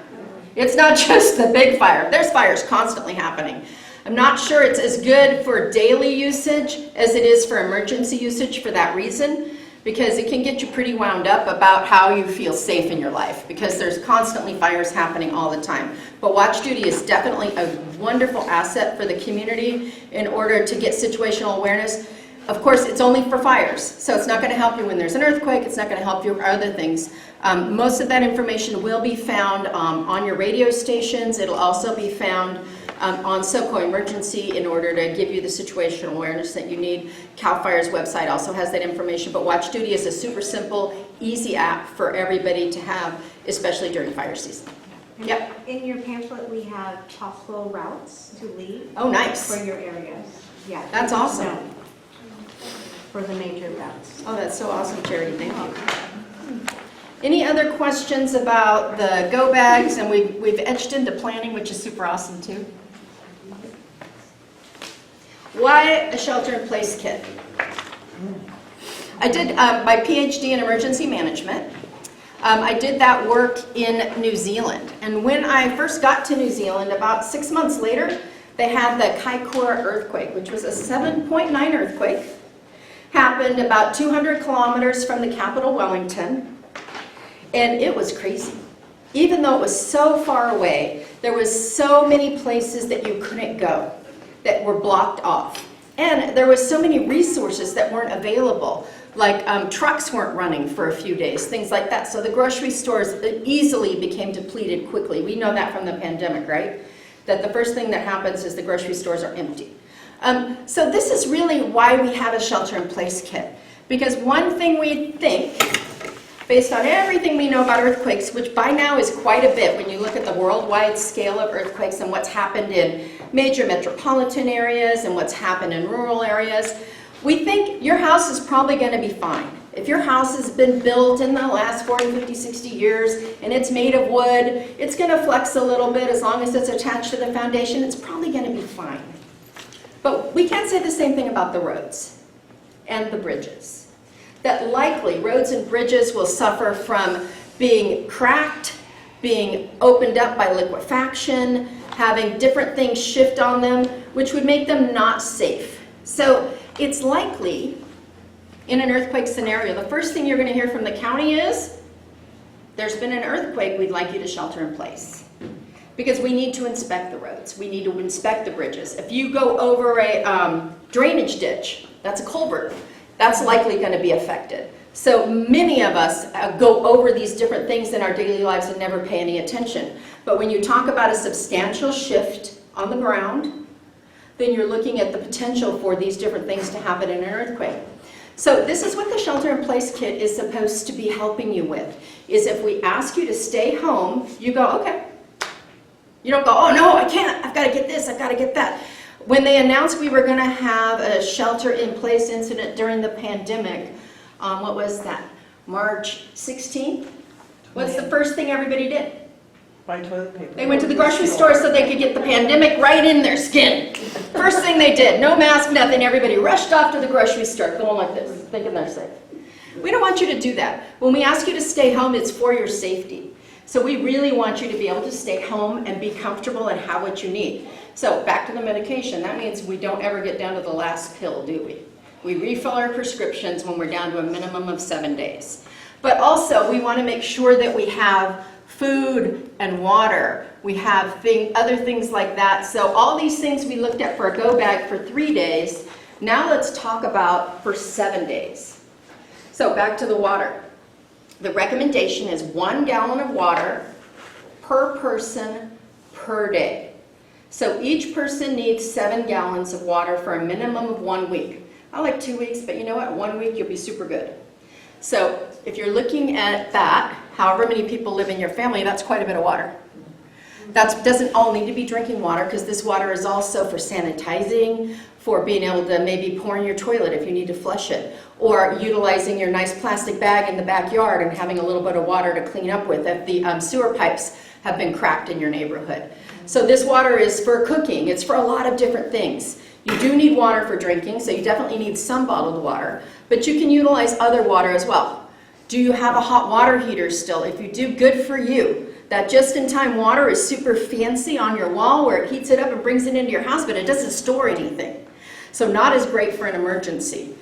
It's not just the big fire. There's fires constantly happening. I'm not sure it's as good for daily usage as it is for emergency usage for that reason, because it can get you pretty wound up about how you feel safe in your life, because there's constantly fires happening all the time. But Watch Duty is definitely a wonderful asset for the community in order to get situational awareness. Of course, it's only for fires, so it's not going to help you when there's an earthquake. It's not going to help you for other things. Most of that information will be found on your radio stations. It'll also be found on SoCo Emergency in order to give you the situational awareness that you need. CAL FIRE's website also has that information, but Watch Duty is a super simple, easy app for everybody to have, especially during fire season. Yep. In your pamphlet, we have possible routes to leave. Oh, nice. For your areas. Yeah. That's awesome. No. For the major routes. Oh, that's so awesome, Charity. Thank you. Any other questions about the go bags? And we've etched into planning, which is super awesome too. Why a shelter-in-place kit? I did my PhD in emergency management. I did that work in New Zealand. And when I first got to New Zealand, about 6 months later, they had the Kaikoura earthquake, which was a 7.9 earthquake. Happened about 200 kilometers from the capital, Wellington. And it was crazy. Even though it was so far away, there was so many places that you couldn't go that were blocked off. And there was so many resources that weren't available. Like trucks weren't running for a few days, things like that. So the grocery stores easily became depleted quickly. We know that from the pandemic, right? That the first thing that happens is the grocery stores are empty. So this is really why we have a shelter-in-place kit. Because one thing we think, based on everything we know about earthquakes, which by now is quite a bit when you look at the worldwide scale of earthquakes and what's happened in major metropolitan areas and what's happened in rural areas, we think your house is probably going to be fine. If your house has been built in the last 40, 50, 60 years and it's made of wood, it's going to flex a little bit as long as it's attached to the foundation, it's probably going to be fine. But we can't say the same thing about the roads and the bridges. That likely roads and bridges will suffer from being cracked, being opened up by liquefaction, having different things shift on them, which would make them not safe. So it's likely, in an earthquake scenario, the first thing you're going to hear from the county is, there's been an earthquake, we'd like you to shelter in place. Because we need to inspect the roads. We need to inspect the bridges. If you go over a drainage ditch, that's a culvert, that's likely going to be affected. So many of us go over these different things in our daily lives and never pay any attention. But when you talk about a substantial shift on the ground, then you're looking at the potential for these different things to happen in an earthquake. So this is what the shelter-in-place kit is supposed to be helping you with, is if we ask you to stay home, you go, okay. You don't go, oh no, I can't, I've got to get this, I've got to get that. When they announced we were going to have a shelter-in-place incident during the pandemic, what was that, March 16th? What's the first thing everybody did? Buy toilet paper. They went to the grocery store so they could get the pandemic right in their skin. First thing they did, no mask, nothing, everybody rushed off to the grocery store going like this, thinking they're safe. We don't want you to do that. When we ask you to stay home, it's for your safety. So we really want you to be able to stay home and be comfortable and have what you need. So back to the medication, that means we don't ever get down to the last pill, do we? We refill our prescriptions when we're down to a minimum of 7 days. But also, we want to make sure that we have food and water. We have other things like that. So all these things we looked at for a go bag for 3 days. Now let's talk about for 7 days. So back to the water. The recommendation is 1 gallon of water per person per day. So each person needs 7 gallons of water for a minimum of 1 week. I like 2 weeks, but you know what? 1 week you'll be super good. So if you're looking at that, however many people live in your family, that's quite a bit of water. That doesn't all need to be drinking water, because this water is also for sanitizing, for being able to maybe pour in your toilet if you need to flush it, or utilizing your nice plastic bag in the backyard and having a little bit of water to clean up with if the sewer pipes have been cracked in your neighborhood. So this water is for cooking. It's for a lot of different things. You do need water for drinking, so you definitely need some bottled water, but you can utilize other water as well. Do you have a hot water heater still? If you do, good for you. That just-in-time water is super fancy on your wall where it heats it up and brings it into your house, but it doesn't store anything. So not as great for an emergency.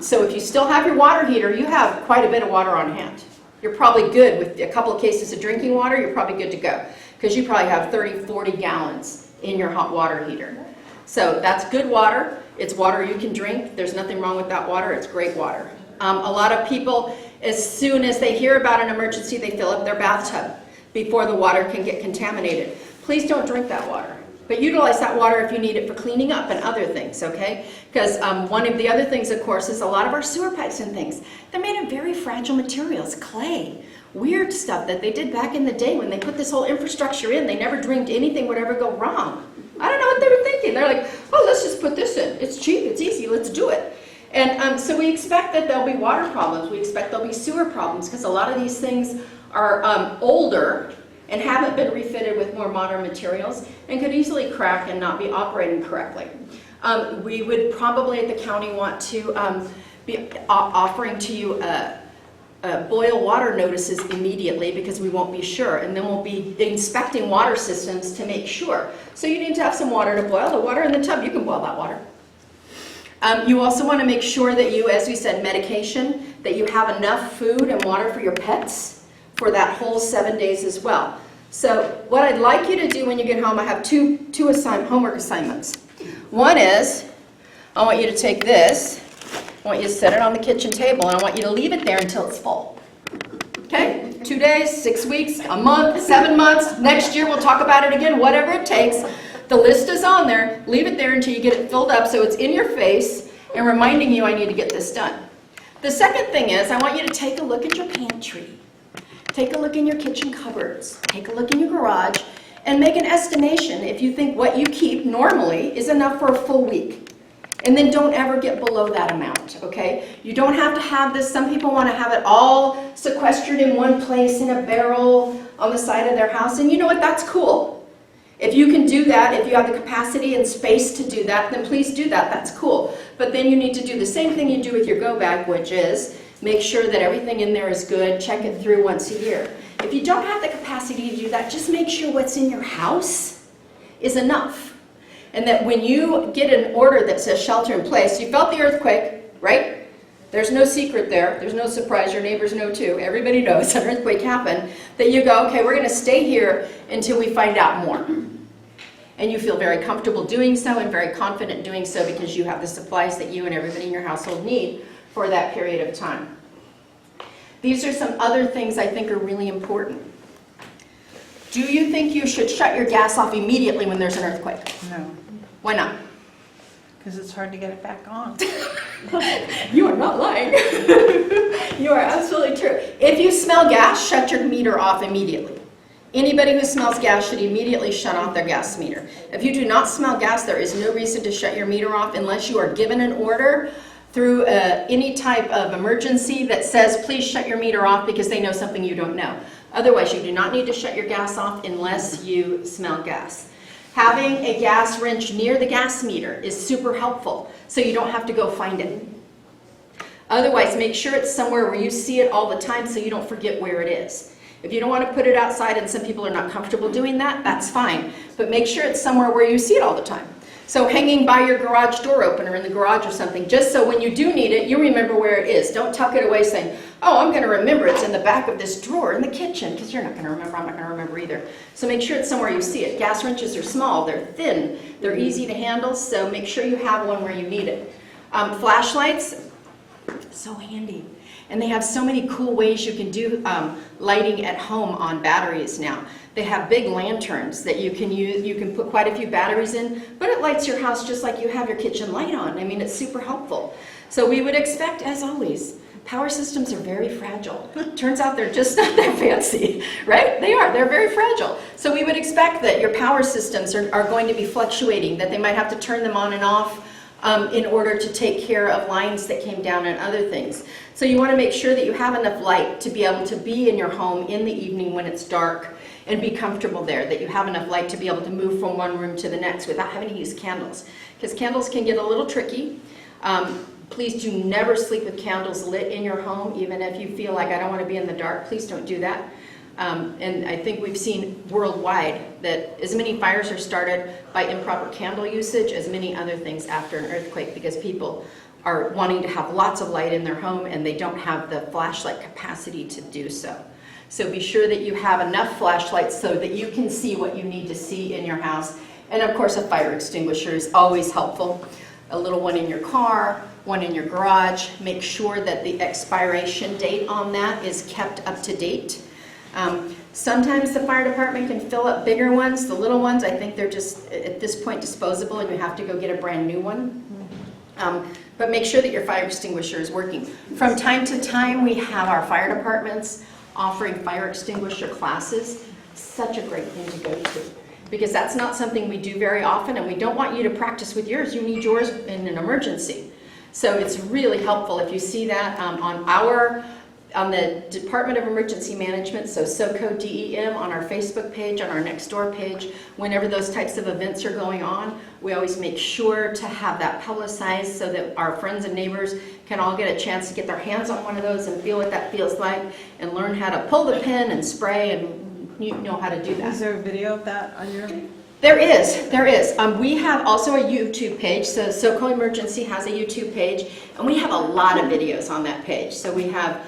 So if you still have your water heater, you have quite a bit of water on hand. You're probably good with a couple of cases of drinking water, you're probably good to go, because you probably have 30, 40 gallons in your hot water heater. So that's good water. It's water you can drink. There's nothing wrong with that water. It's great water. A lot of people, as soon as they hear about an emergency, they fill up their bathtub before the water can get contaminated. Please don't drink that water, but utilize that water if you need it for cleaning up and other things, okay? Because one of the other things, of course, is a lot of our sewer pipes and things, they're made of very fragile materials, clay, weird stuff that they did back in the day when they put this whole infrastructure in. They never dreamed anything would ever go wrong. I don't know what they were thinking. They're like, oh, let's just put this in. It's cheap, it's easy, let's do it. And so we expect that there'll be water problems. We expect there'll be sewer problems, because a lot of these things are older and haven't been refitted with more modern materials and could easily crack and not be operating correctly. We would probably at the county want to be offering to you boil water notices immediately, because we won't be sure, and then we'll be inspecting water systems to make sure. So you need to have some water to boil. The water in the tub, you can boil that water. You also want to make sure that you, as we said, medication, that you have enough food and water for your pets for that whole 7 days as well. So what I'd like you to do when you get home, I have two homework assignments. One is, I want you to take this, I want you to set it on the kitchen table, and I want you to leave it there until it's full. Okay? 2 days, 6 weeks, a month, 7 months, next year we'll talk about it again, whatever it takes. The list is on there. Leave it there until you get it filled up so it's in your face and reminding you I need to get this done. The second thing is I want you to take a look at your pantry. Take a look in your kitchen cupboards. Take a look in your garage and make an estimation if you think what you keep normally is enough for a full week. And then don't ever get below that amount, okay? You don't have to have this. Some people want to have it all sequestered in one place in a barrel on the side of their house. And you know what? That's cool. If you can do that, if you have the capacity and space to do that, then please do that. That's cool. But then you need to do the same thing you do with your go bag, which is make sure that everything in there is good. Check it through once a year. If you don't have the capacity to do that, just make sure what's in your house is enough. And that when you get an order that says shelter in place, you felt the earthquake, right? There's no secret there. There's no surprise. Your neighbors know too. Everybody knows an earthquake happened. That you go, okay, we're going to stay here until we find out more. And you feel very comfortable doing so and very confident doing so because you have the supplies that you and everybody in your household need for that period of time. These are some other things I think are really important. Do you think you should shut your gas off immediately when there's an earthquake? No, Why not? because it's hard to get it back on. You are not lying. You are absolutely true. If you smell gas, shut your meter off immediately. Anybody who smells gas should immediately shut off their gas meter. If you do not smell gas, there is no reason to shut your meter off unless you are given an order through any type of emergency that says, please shut your meter off because they know something you don't know. Otherwise, you do not need to shut your gas off unless you smell gas. Having a gas wrench near the gas meter is super helpful, so you don't have to go find it. Otherwise, make sure it's somewhere where you see it all the time so you don't forget where it is. If you don't want to put it outside and some people are not comfortable doing that, that's fine. But make sure it's somewhere where you see it all the time. So hanging by your garage door opener in the garage or something, just so when you do need it, you remember where it is. Don't tuck it away saying, oh, I'm going to remember it's in the back of this drawer in the kitchen, because you're not going to remember, I'm not going to remember either. So make sure it's somewhere you see it. Gas wrenches are small, they're thin, they're easy to handle, so make sure you have one where you need it. Flashlights, so handy. And they have so many cool ways you can do lighting at home on batteries now. They have big lanterns that you can use. You can put quite a few batteries in, but it lights your house just like you have your kitchen light on. I mean, it's super helpful. So we would expect, as always, power systems are very fragile. Turns out they're just not that fancy, right? They are. They're very fragile. So we would expect that your power systems are going to be fluctuating, that they might have to turn them on and off in order to take care of lines that came down and other things. So you want to make sure that you have enough light to be able to be in your home in the evening when it's dark and be comfortable there, that you have enough light to be able to move from one room to the next without having to use candles. Because candles can get a little tricky. Please do never sleep with candles lit in your home, even if you feel like I don't want to be in the dark. Please don't do that. And I think we've seen worldwide that as many fires are started by improper candle usage as many other things after an earthquake, because people are wanting to have lots of light in their home and they don't have the flashlight capacity to do so. So be sure that you have enough flashlights so that you can see what you need to see in your house. And of course, a fire extinguisher is always helpful. A little one in your car, one in your garage. Make sure that the expiration date on that is kept up to date. Sometimes the fire department can fill up bigger ones. The little ones, I think they're just, at this point, disposable and you have to go get a brand new one. But make sure that your fire extinguisher is working. From time to time, we have our fire departments offering fire extinguisher classes. Such a great thing to go to, because that's not something we do very often, and we don't want you to practice with yours. You need yours in an emergency. So it's really helpful if you see that on the Department of Emergency Management, so SoCo DEM, on our Facebook page, on our Nextdoor page. Whenever those types of events are going on, we always make sure to have that publicized so that our friends and neighbors can all get a chance to get their hands on one of those and feel what that feels like and learn how to pull the pin and spray, and you know how to do that. Is there a video of that on your? There is. We have also a YouTube page, so SoCo Emergency has a YouTube page, and we have a lot of videos on that page. So we have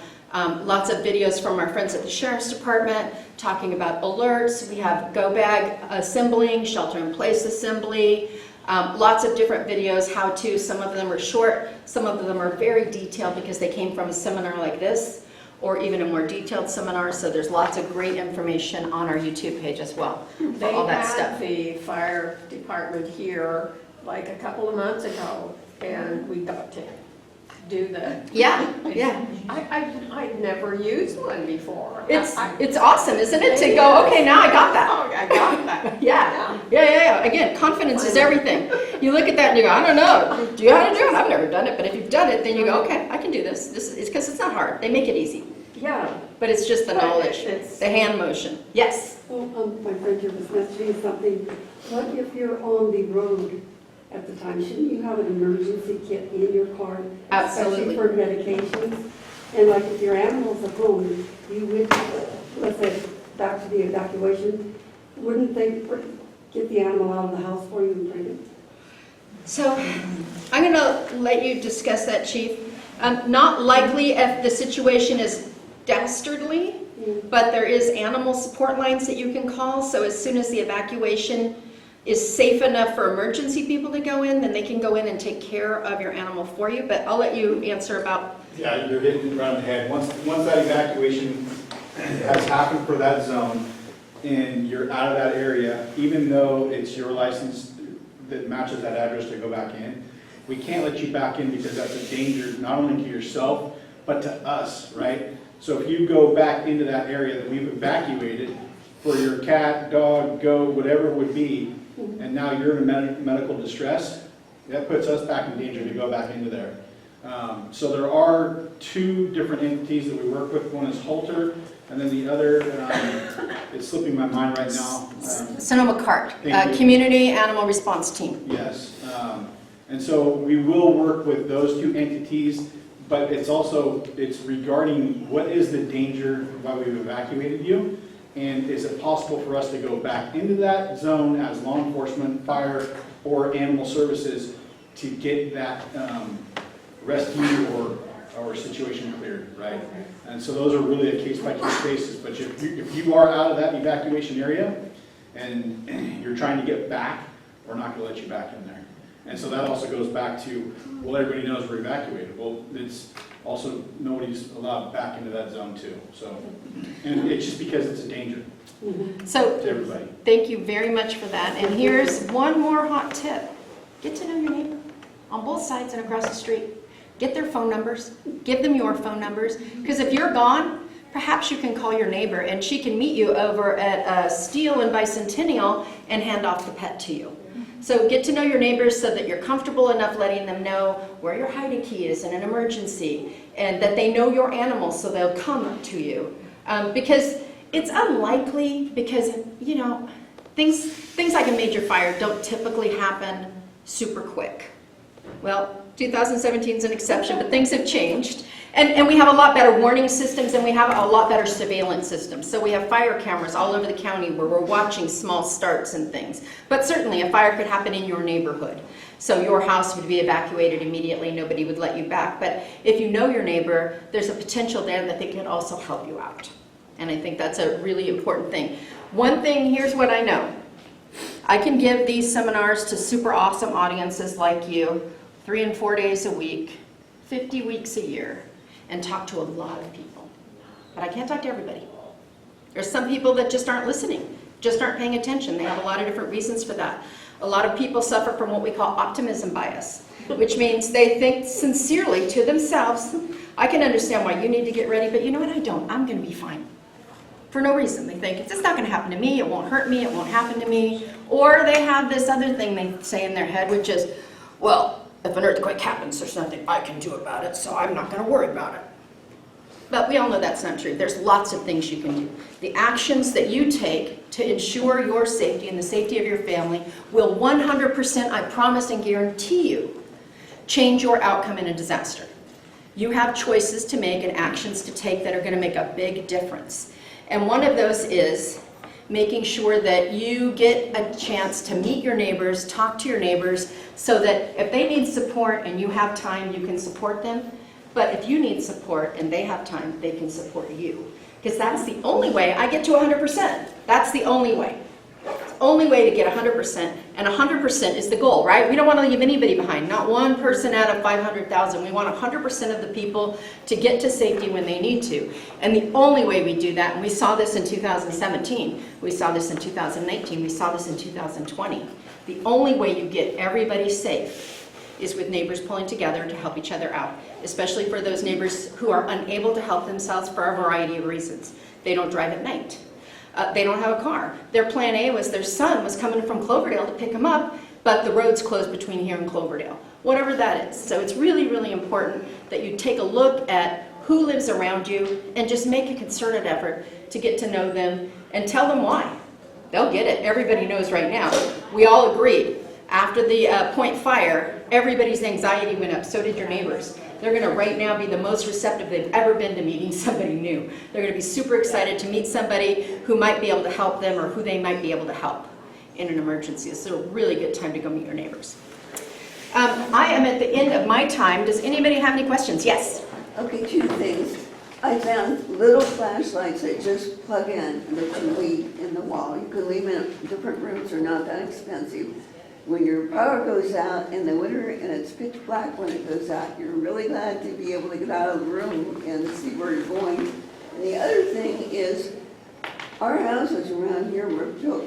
lots of videos from our friends at the Sheriff's Department talking about alerts. We have go bag assembling, shelter in place assembly, lots of different videos, how to. Some of them are short, some of them are very detailed because they came from a seminar like this, or even a more detailed seminar. So there's lots of great information on our YouTube page as well for all that stuff. They had the fire department here like a couple of months ago, and we got to do the. Yeah. I'd never used one before. It's awesome, isn't it? To go, okay, now I got that. Oh, I got that. Yeah. Again, confidence is everything. You look at that and you go, I don't know. Do you know how to do it? I've never done it. But if you've done it, then you go, okay, I can do this. This is because it's not hard. They make it easy. Yeah. But it's just the knowledge, the hand motion. Yes? Well, my friend here was mentioning something. What if you're on the road at the time? Shouldn't you have an emergency kit in your car? Absolutely. Especially for medications? And like if your animal's at home, you would, let's say, back to the evacuation, wouldn't they get the animal out of the house for you and bring it? So I'm going to let you discuss that, Chief. Not likely if the situation is dastardly, but there is animal support lines that you can call. So as soon as the evacuation is safe enough for emergency people to go in, then they can go in and take care of your animal for you. But I'll let you answer about. Yeah, you're hitting it around the head. Once that evacuation has happened for that zone and you're out of that area, even though it's your license that matches that address to go back in, we can't let you back in because that's a danger not only to yourself, but to us, right? So if you go back into that area that we've evacuated for your cat, dog, goat, whatever it would be, and now you're in medical distress, that puts us back in danger to go back into there. So there are two different entities that we work with. One is Halter, and then the other, it's slipping my mind right now. Sonoma CART, Community Animal Response Team. Yes. And so we will work with those two entities, but it's regarding what is the danger while we've evacuated you, and is it possible for us to go back into that zone as law enforcement, fire, or animal services to get that rescue or situation cleared, right? And so those are really a case-by-case basis, but if you are out of that evacuation area and you're trying to get back, we're not gonna let you back in there. And so that also goes back to, well, everybody knows we're evacuated. Well, it's also, nobody's allowed back into that zone too. So, and it's just because it's a danger So, to everybody. thank you very much for that. And here's one more hot tip. Get to know your neighbor on both sides and across the street. Get their phone numbers. Give them your phone numbers. Because if you're gone, perhaps you can call your neighbor and she can meet you over at Steel and Bicentennial and hand off the pet to you. So get to know your neighbors so that you're comfortable enough letting them know where your hiding key is in an emergency and that they know your animals so they'll come to you. Because it's unlikely, because, you know, things like a major fire don't typically happen super quick. Well, 2017 is an exception, but things have changed. And we have a lot better warning systems and we have a lot better surveillance systems. So we have fire cameras all over the county where we're watching small starts and things. But certainly a fire could happen in your neighborhood. So your house would be evacuated immediately, nobody would let you back. But if you know your neighbor, there's a potential there that they can also help you out. And I think that's a really important thing. One thing, here's what I know. I can give these seminars to super awesome audiences like you, 3 and 4 days a week, 50 weeks a year, and talk to a lot of people. But I can't talk to everybody. There's some people that just aren't listening, just aren't paying attention. They have a lot of different reasons for that. A lot of people suffer from what we call optimism bias, which means they think sincerely to themselves, I can understand why you need to get ready, but you know what, I don't. I'm going to be fine. For no reason. They think, it's not going to happen to me, it won't hurt me, it won't happen to me. Or they have this other thing they say in their head, which is, well, if an earthquake happens, there's nothing I can do about it, so I'm not going to worry about it. But we all know that's not true. There's lots of things you can do. The actions that you take to ensure your safety and the safety of your family will 100%, I promise and guarantee you, change your outcome in a disaster. You have choices to make and actions to take that are going to make a big difference. And one of those is making sure that you get a chance to meet your neighbors, talk to your neighbors, so that if they need support and you have time, you can support them. But if you need support and they have time, they can support you. Because that's the only way I get to 100%. That's the only way. It's the only way to get 100%, and 100% is the goal, right? We don't want to leave anybody behind, not one person out of 500,000. We want 100% of the people to get to safety when they need to. And the only way we do that, and we saw this in 2017, we saw this in 2019, we saw this in 2020, the only way you get everybody safe is with neighbors pulling together to help each other out, especially for those neighbors who are unable to help themselves for a variety of reasons. They don't drive at night. They don't have a car. Their plan A was their son was coming from Cloverdale to pick him up, but the road's closed between here and Cloverdale, whatever that is. So it's really, really important that you take a look at who lives around you and just make a concerted effort to get to know them and tell them why. They'll get it. Everybody knows right now. We all agreed. After the Point fire, everybody's anxiety went up. So did your neighbors. They're going to right now be the most receptive they've ever been to meeting somebody new. They're going to be super excited to meet somebody who might be able to help them or who they might be able to help in an emergency. This is a really good time to go meet your neighbors. I am at the end of my time. Does anybody have any questions? Yes? Okay, 2 things. I found little flashlights that just plug in that you leave in the wall. You can leave them in different rooms, they're not that expensive. When your power goes out in the winter and it's pitch black when it goes out, you're really glad to be able to get out of the room and see where you're going. And the other thing is, our houses around here were built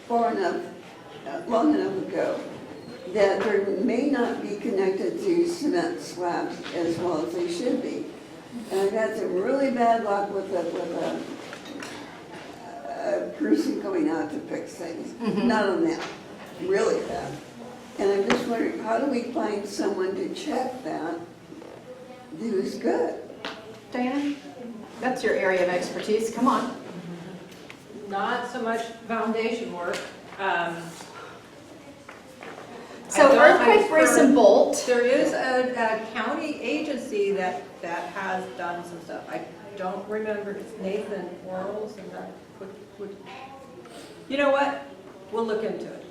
far enough, long enough ago, that they may not be connected to cement slabs as well as they should be. And I've had some really bad luck with a person going out to fix things. Not on that. Really bad. And I'm just wondering, how do we find someone to check that who's good? Diana? That's your area of expertise. Come on. Not so much foundation work. So earthquake brace and bolt. There is a county agency that has done some stuff. I don't remember, it's Nathan Quarles and that would, you know what? We'll look into it.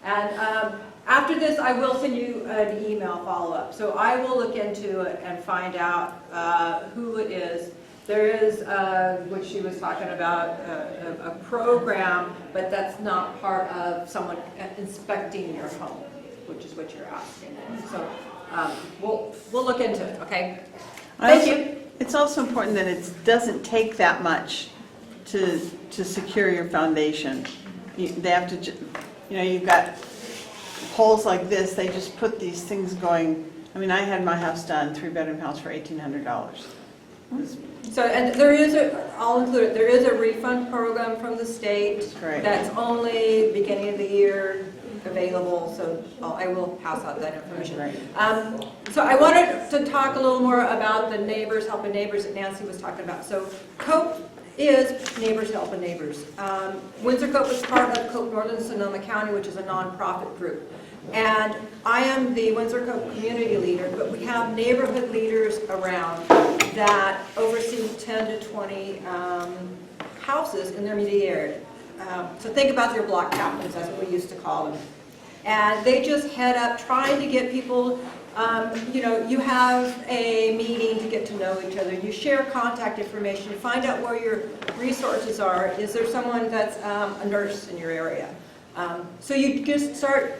And after this, I will send you an email follow-up. So I will look into it and find out who it is. There is, what she was talking about, a program, but that's not part of someone inspecting your home, which is what you're asking. So we'll look into it, okay? Thank you. It's also important that it doesn't take that much to secure your foundation. They have to, you've got poles like this, they just put these things going. I mean, I had my house done, 3-bedroom house, for $1,800. So, and there is I'll include it, there is a refund program from the state. Great. That's only beginning of the year available, so I will pass out that information. Right. So I wanted to talk a little more about the neighbors helping neighbors that Nancy was talking about. So Koch is Neighbors Helping Neighbors. Windsor Koch is part of Koch Northern Sonoma County, which is a nonprofit group. And I am the Windsor Koch community leader, but we have neighborhood leaders around that oversee 10 to 20 houses in their immediate area. So think about your block captains, that's what we used to call them. And they just head up trying to get people, you have a meeting to get to know each other. You share contact information. You find out where your resources are. Is there someone that's a nurse in your area? So you just start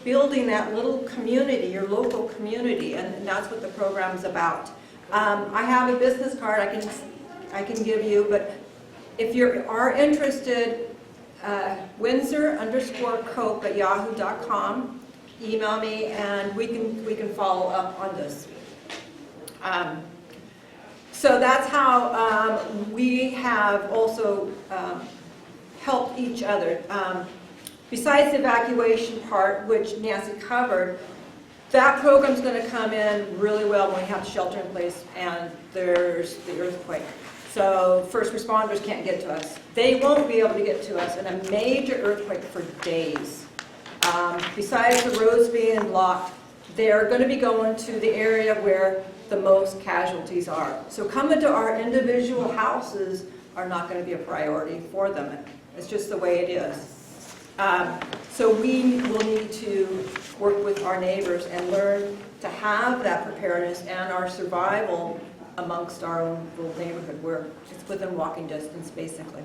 building that little community, your local community, and that's what the program is about. I have a business card I can give you, but if you are interested, Windsor_Koch@yahoo.com. Email me and we can follow up on this. So that's how we have also helped each other. Besides the evacuation part, which Nancy covered, that program's going to come in really well when we have shelter in place and there's the earthquake. So first responders can't get to us. They won't be able to get to us in a major earthquake for days. Besides the roads being blocked, they're going to be going to the area where the most casualties are. So coming to our individual houses are not going to be a priority for them. It's just the way it is. So we will need to work with our neighbors and learn to have that preparedness and our survival amongst our own little neighborhood where it's within walking distance, basically.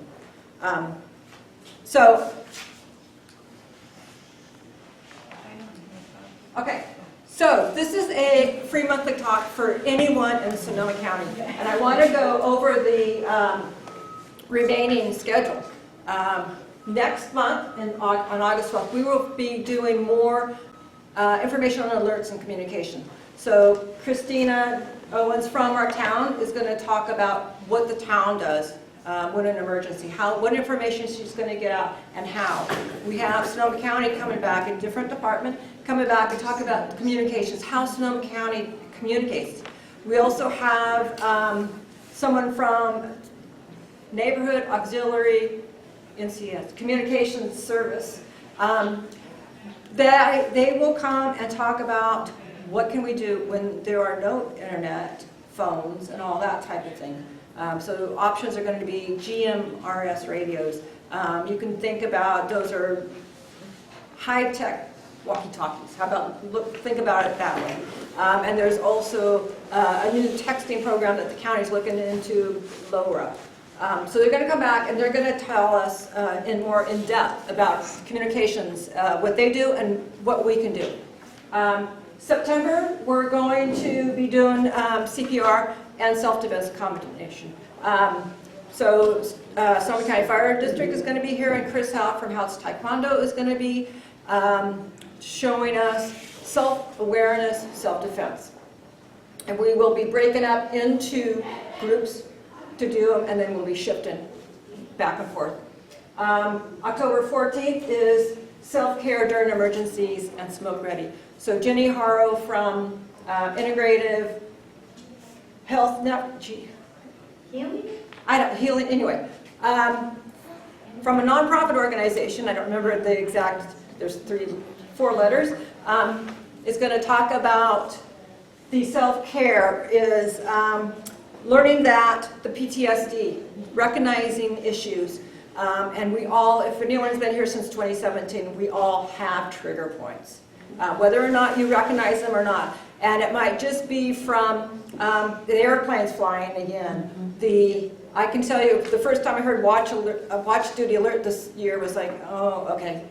Okay, so this is a free monthly talk for anyone in Sonoma County, and I want to go over the remaining schedule. Next month, on August 12th, we will be doing more information on alerts and communication. So Christina Owens from our town is going to talk about what the town does when an emergency, what information she's going to get out and how. We have Sonoma County coming back, a different department, coming back and talk about communications, how Sonoma County communicates. We also have someone from Neighborhood Auxiliary NCS, Communications Service. They will come and talk about what can we do when there are no internet, phones, and all that type of thing. So options are going to be GMRS radios. You can think about those are high-tech walkie-talkies. How about think about it that way. And there's also a new texting program that the county's looking into, LoRa. So they're going to come back and they're going to tell us more in depth about communications, what they do and what we can do. September, we're going to be doing CPR and self-defense combination. So Sonoma County Fire District is going to be here, and Chris Howe from House Taekwondo is going to be showing us self-awareness, self-defense. And we will be breaking up into groups to do them, and then we'll be shifting back and forth. October 14th is self-care during emergencies and smoke ready. So Jenny Haro from Integrative Health Healing anyway. From a nonprofit organization, I don't remember the exact, there's 4 letters, is going to talk about the self-care is learning that the PTSD, recognizing issues, And we all, if anyone's been here since 2017, we all have trigger points, whether or not you recognize them or not. And it might just be from the airplanes flying again. I can tell you, the first time I heard watch duty alert this year was like, oh, okay.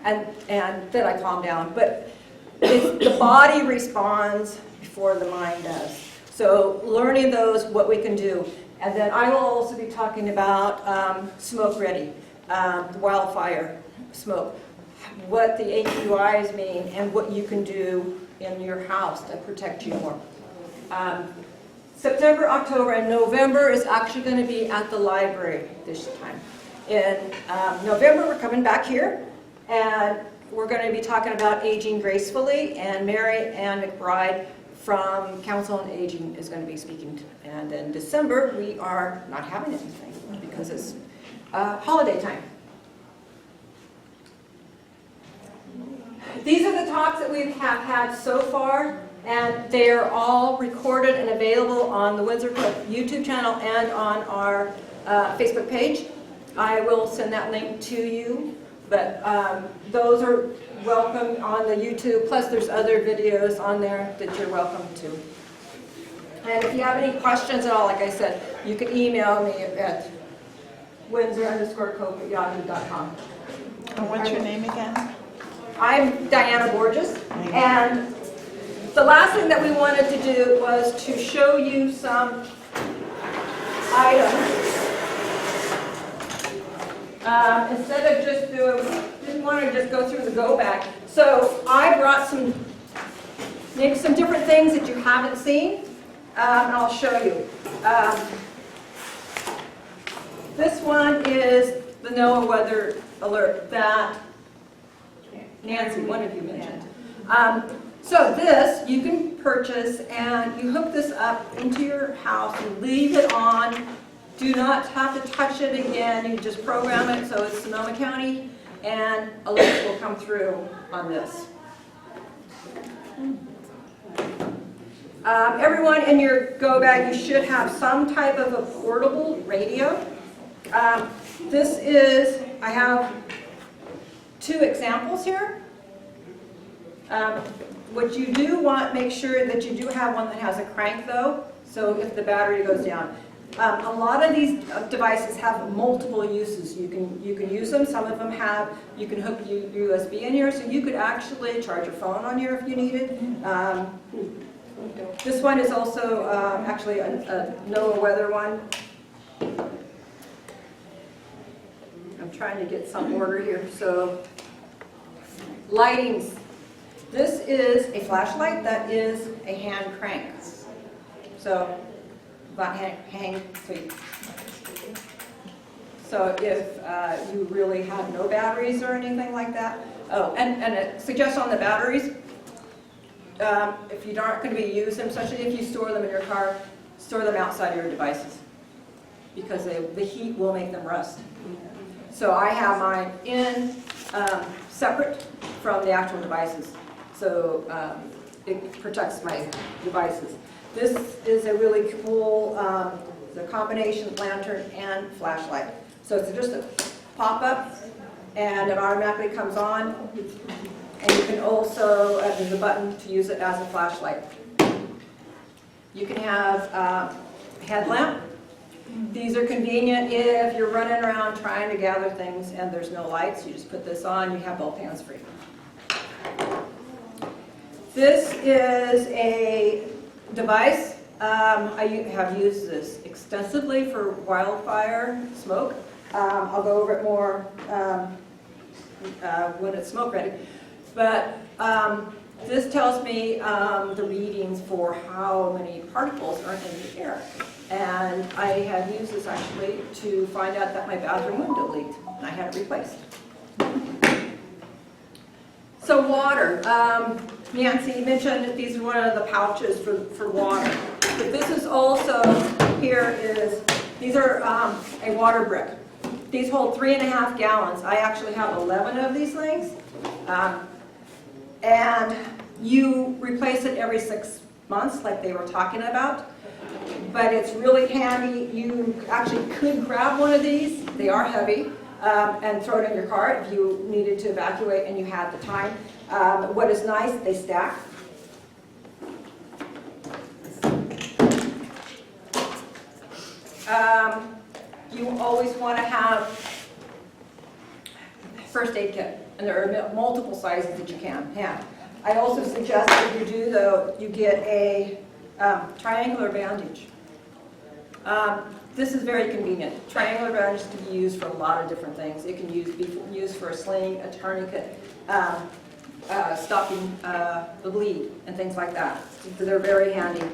And then I calmed down. But the body responds before the mind does. So learning those, what we can do. And then I will also be talking about smoke ready, wildfire smoke, what the AQIs mean, and what you can do in your house to protect you more. September, October, and November is actually going to be at the library this time. In November, we're coming back here, and we're going to be talking about aging gracefully, and Mary Ann McBride from Council on Aging is going to be speaking. And in December, we are not having anything because it's holiday time. These are the talks that we have had so far, and they are all recorded and available on the Windsor YouTube channel and on our Facebook page. I will send that link to you, but those are welcome on the YouTube, plus there's other videos on there that you're welcome to. And if you have any questions at all, like I said, you can email me at windsor_cope@yahoo.com. And what's your name again? I'm Diana Borges, and the last thing that we wanted to do was to show you some items. Instead of just didn't want to just go through the go bag. So I brought maybe some different things that you haven't seen, and I'll show you. This one is the NOAA weather alert that Nancy, one of you mentioned. So this you can purchase, and you hook this up into your house and leave it on. Do not have to touch it again. You just program it so it's Sonoma County, and alerts will come through on this. Everyone in your go bag, you should have some type of a portable radio. I have two examples here. What you do want, make sure that you do have one that has a crank though, so if the battery goes down. A lot of these devices have multiple uses. You can use them. Some of them you can hook USB in here, so you could actually charge your phone on here if you needed. This one is also actually a NOAA weather one. I'm trying to get some order here. So, lightings. This is a flashlight that is a hand crank. So, about hang feet. So if you really have no batteries or anything like that. Oh, and it suggests on the batteries, if you aren't going to be using them, especially if you store them in your car, store them outside of your devices, because the heat will make them rust. So I have mine in separate from the actual devices, so it protects my devices. This is a really cool the combination lantern and flashlight. So it's just a pop-up, and it automatically comes on. And you can also, there's a button to use it as a flashlight. You can have a headlamp. These are convenient if you're running around trying to gather things and there's no lights. You just put this on, you have both hands free. This is a device. I have used this extensively for wildfire smoke. I'll go over it more when it's smoke ready. But this tells me the readings for how many particles are in the air. And I have used this actually to find out that my bathroom window leaked. I had it replaced. So water. Nancy mentioned that these are one of the pouches for water. But this is also, these are a water brick. These hold 3.5 gallons. I actually have 11 of these things. And you replace it every 6 months, like they were talking about. but it's really handy. You actually could grab one of these. They are heavy. And throw it in your car if you needed to evacuate and you had the time. What is nice, they stack. You always want to have first aid kit, and there are multiple sizes that you can have. I also suggest if you do, though, you get a triangular bandage. This is very convenient. Triangular bandages can be used for a lot of different things. It can be used for a sling, a tourniquet, stopping the bleed, and things like that. So they're very handy.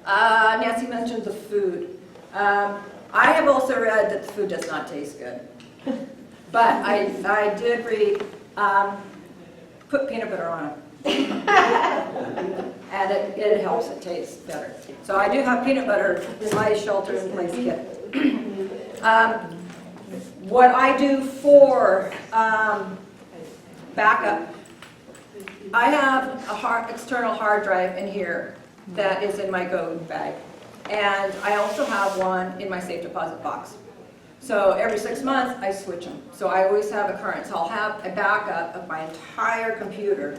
Nancy mentioned the food. I have also read that the food does not taste good. But I did read, put peanut butter on it. And it helps, it tastes better. So I do have peanut butter in my shelter-in-place kit. What I do for backup, I have a external hard drive in here that is in my go bag. And I also have one in my safe deposit box. So every 6 months, I switch them. So I always have a current. So I'll have a backup of my entire computer,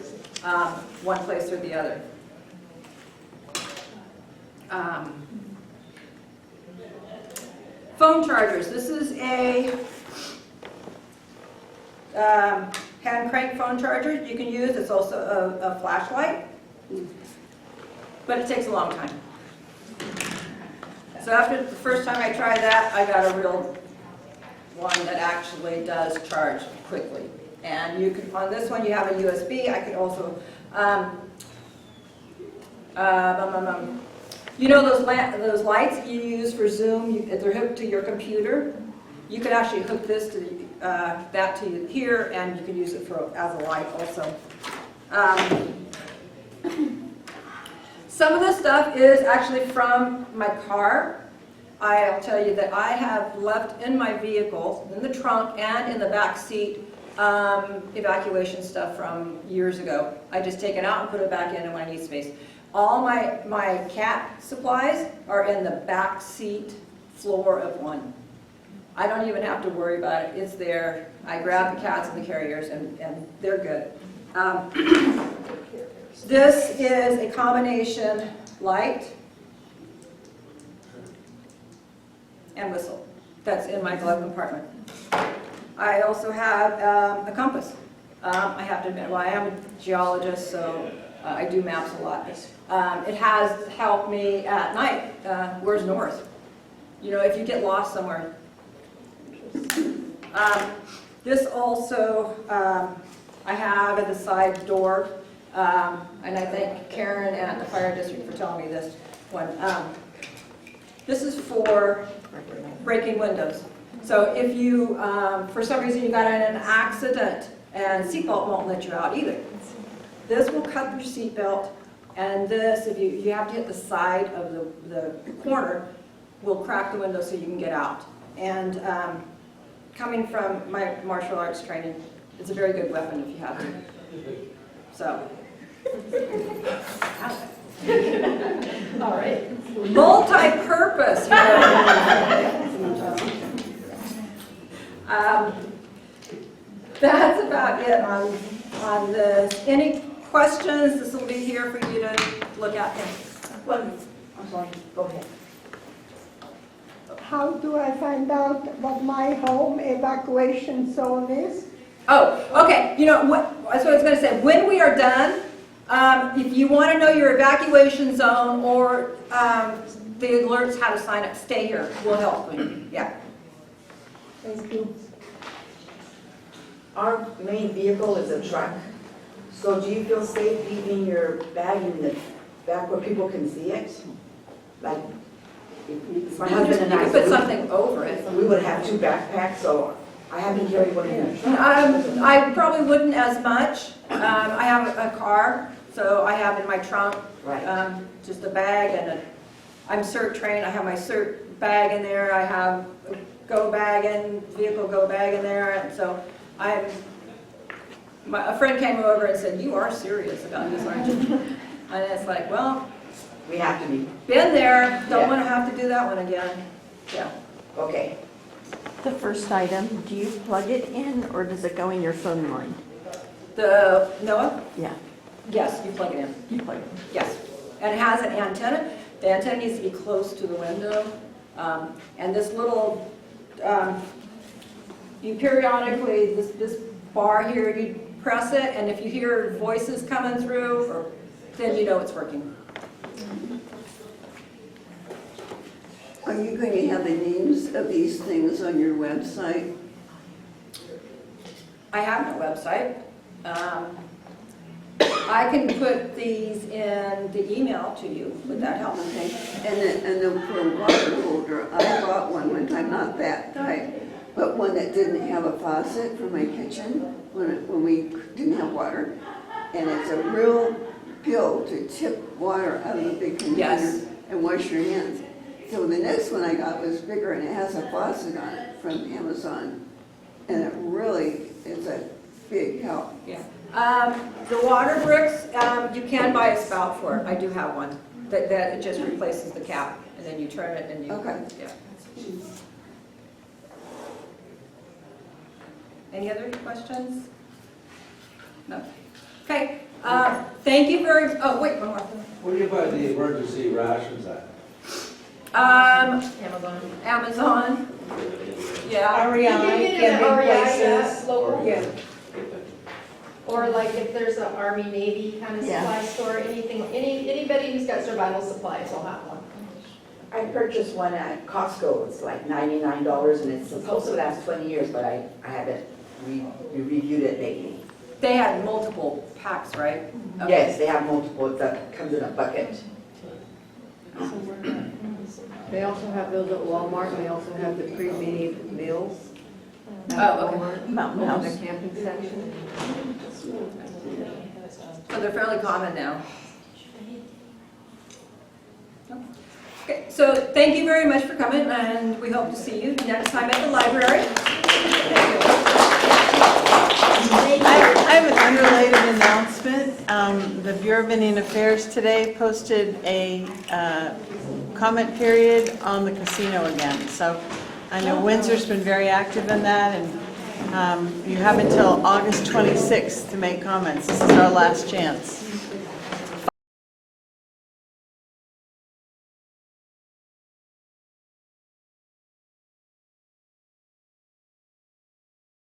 one place or the other. Phone chargers. This is a hand crank phone charger you can use. It's also a flashlight, but it takes a long time. So after the first time I tried that, I got a real one that actually does charge quickly. And you can, on this one you have a USB. I could also, you know those lights you use for Zoom, they're hooked to your computer. You could actually hook this to that to here, and you can use it as a light also. Some of this stuff is actually from my car. I'll tell you that I have left in my vehicle, in the trunk and in the back seat, evacuation stuff from years ago. I just take it out and put it back in when I need space. All my cat supplies are in the back seat floor of one. I don't even have to worry about it. It's there. I grab the cats and the carriers, and they're good. This is a combination light and whistle that's in my glove compartment. I also have a compass. I have to admit, well, I am a geologist, so I do maps a lot. It has helped me at night. Where's north? You know, if you get lost somewhere. This also I have at the side door, and I thank Karen at the fire district for telling me this one. This is for breaking windows. So if you, for some reason you got in an accident and seatbelt won't let you out either. This will cut your seatbelt, and this, if you have to hit the side of the corner, will crack the window so you can get out. And coming from my martial arts training, it's a very good weapon if you have it. So. All right. Multi-purpose. That's about it on this. Any questions? This will be here for you to look at. I'm sorry, go ahead. How do I find out what my home evacuation zone is? Oh, okay. You know what? That's what I was going to say. When we are done, if you want to know your evacuation zone or the alerts, how to sign up, stay here. We'll help you. Yeah. Thank you. Our main vehicle is a truck, so do you feel safe leaving your bag in the back where people can see it? Like, if my husband and I put something over it. We would have 2 backpacks, so I haven't carried one in the truck. I probably wouldn't as much. I have a car, so I have in my trunk just a bag and I'm CERT trained. I have my CERT bag in there. I have a go bag and vehicle go bag in there, and so a friend came over and said, "You are serious about this, aren't you?" And it's like, well, We have to be, Been there, don't Yeah. want to have to do that one again. Yeah. okay. The first item, do you plug it in or does it go in your phone line? The, Noah? Yeah, Yes, you plug it in. you plug it Yes. And it has an antenna. The antenna needs to be close to the window. And this little, you periodically, this bar here, you press it, and if you hear voices coming through, then you know it's working. Are you going to have the names of these things on your website? I have no website. I can put these in the email to you. Would that help? Okay, and then for a water holder, I bought one time, not that type, but one that didn't have a faucet for my kitchen when we didn't have water. And it's a real pill to tip water out of the big container Yes. and wash your hands. So the next one I got was bigger and it has a faucet on it from Amazon. And it really is a big help. Yeah. The water bricks, you can buy a spout for it. I do have one. That it just replaces the cap, and then you turn it and you. Okay. Yeah. Any other questions? No. Okay. Thank you very. Oh wait, one more. Where do you buy the emergency rations at? Amazon. Yeah. REI can be places. Local. Yeah. Or like if there's an Army, Navy kind of Yeah. supply store, anything, anybody who's got survival supplies will have one. I purchased one at Costco, it's like $99 and it's supposed to last 20 years, but I haven't reviewed it lately. They had multiple packs, right? Okay. Yes, they have multiple, that comes in a bucket. They also have those at Walmart, and they also have the pre-made meals. at Oh, okay. Walmart, Mountain in House. the camping section. So they're fairly common now. Okay, so thank you very much for coming, and we hope to see you next time at the library. I have an unrelated announcement. The Bureau of Indian Affairs today posted a comment period on the casino again. So I know Windsor's been very active in that, and you have until August 26th to make comments. This is our last chance.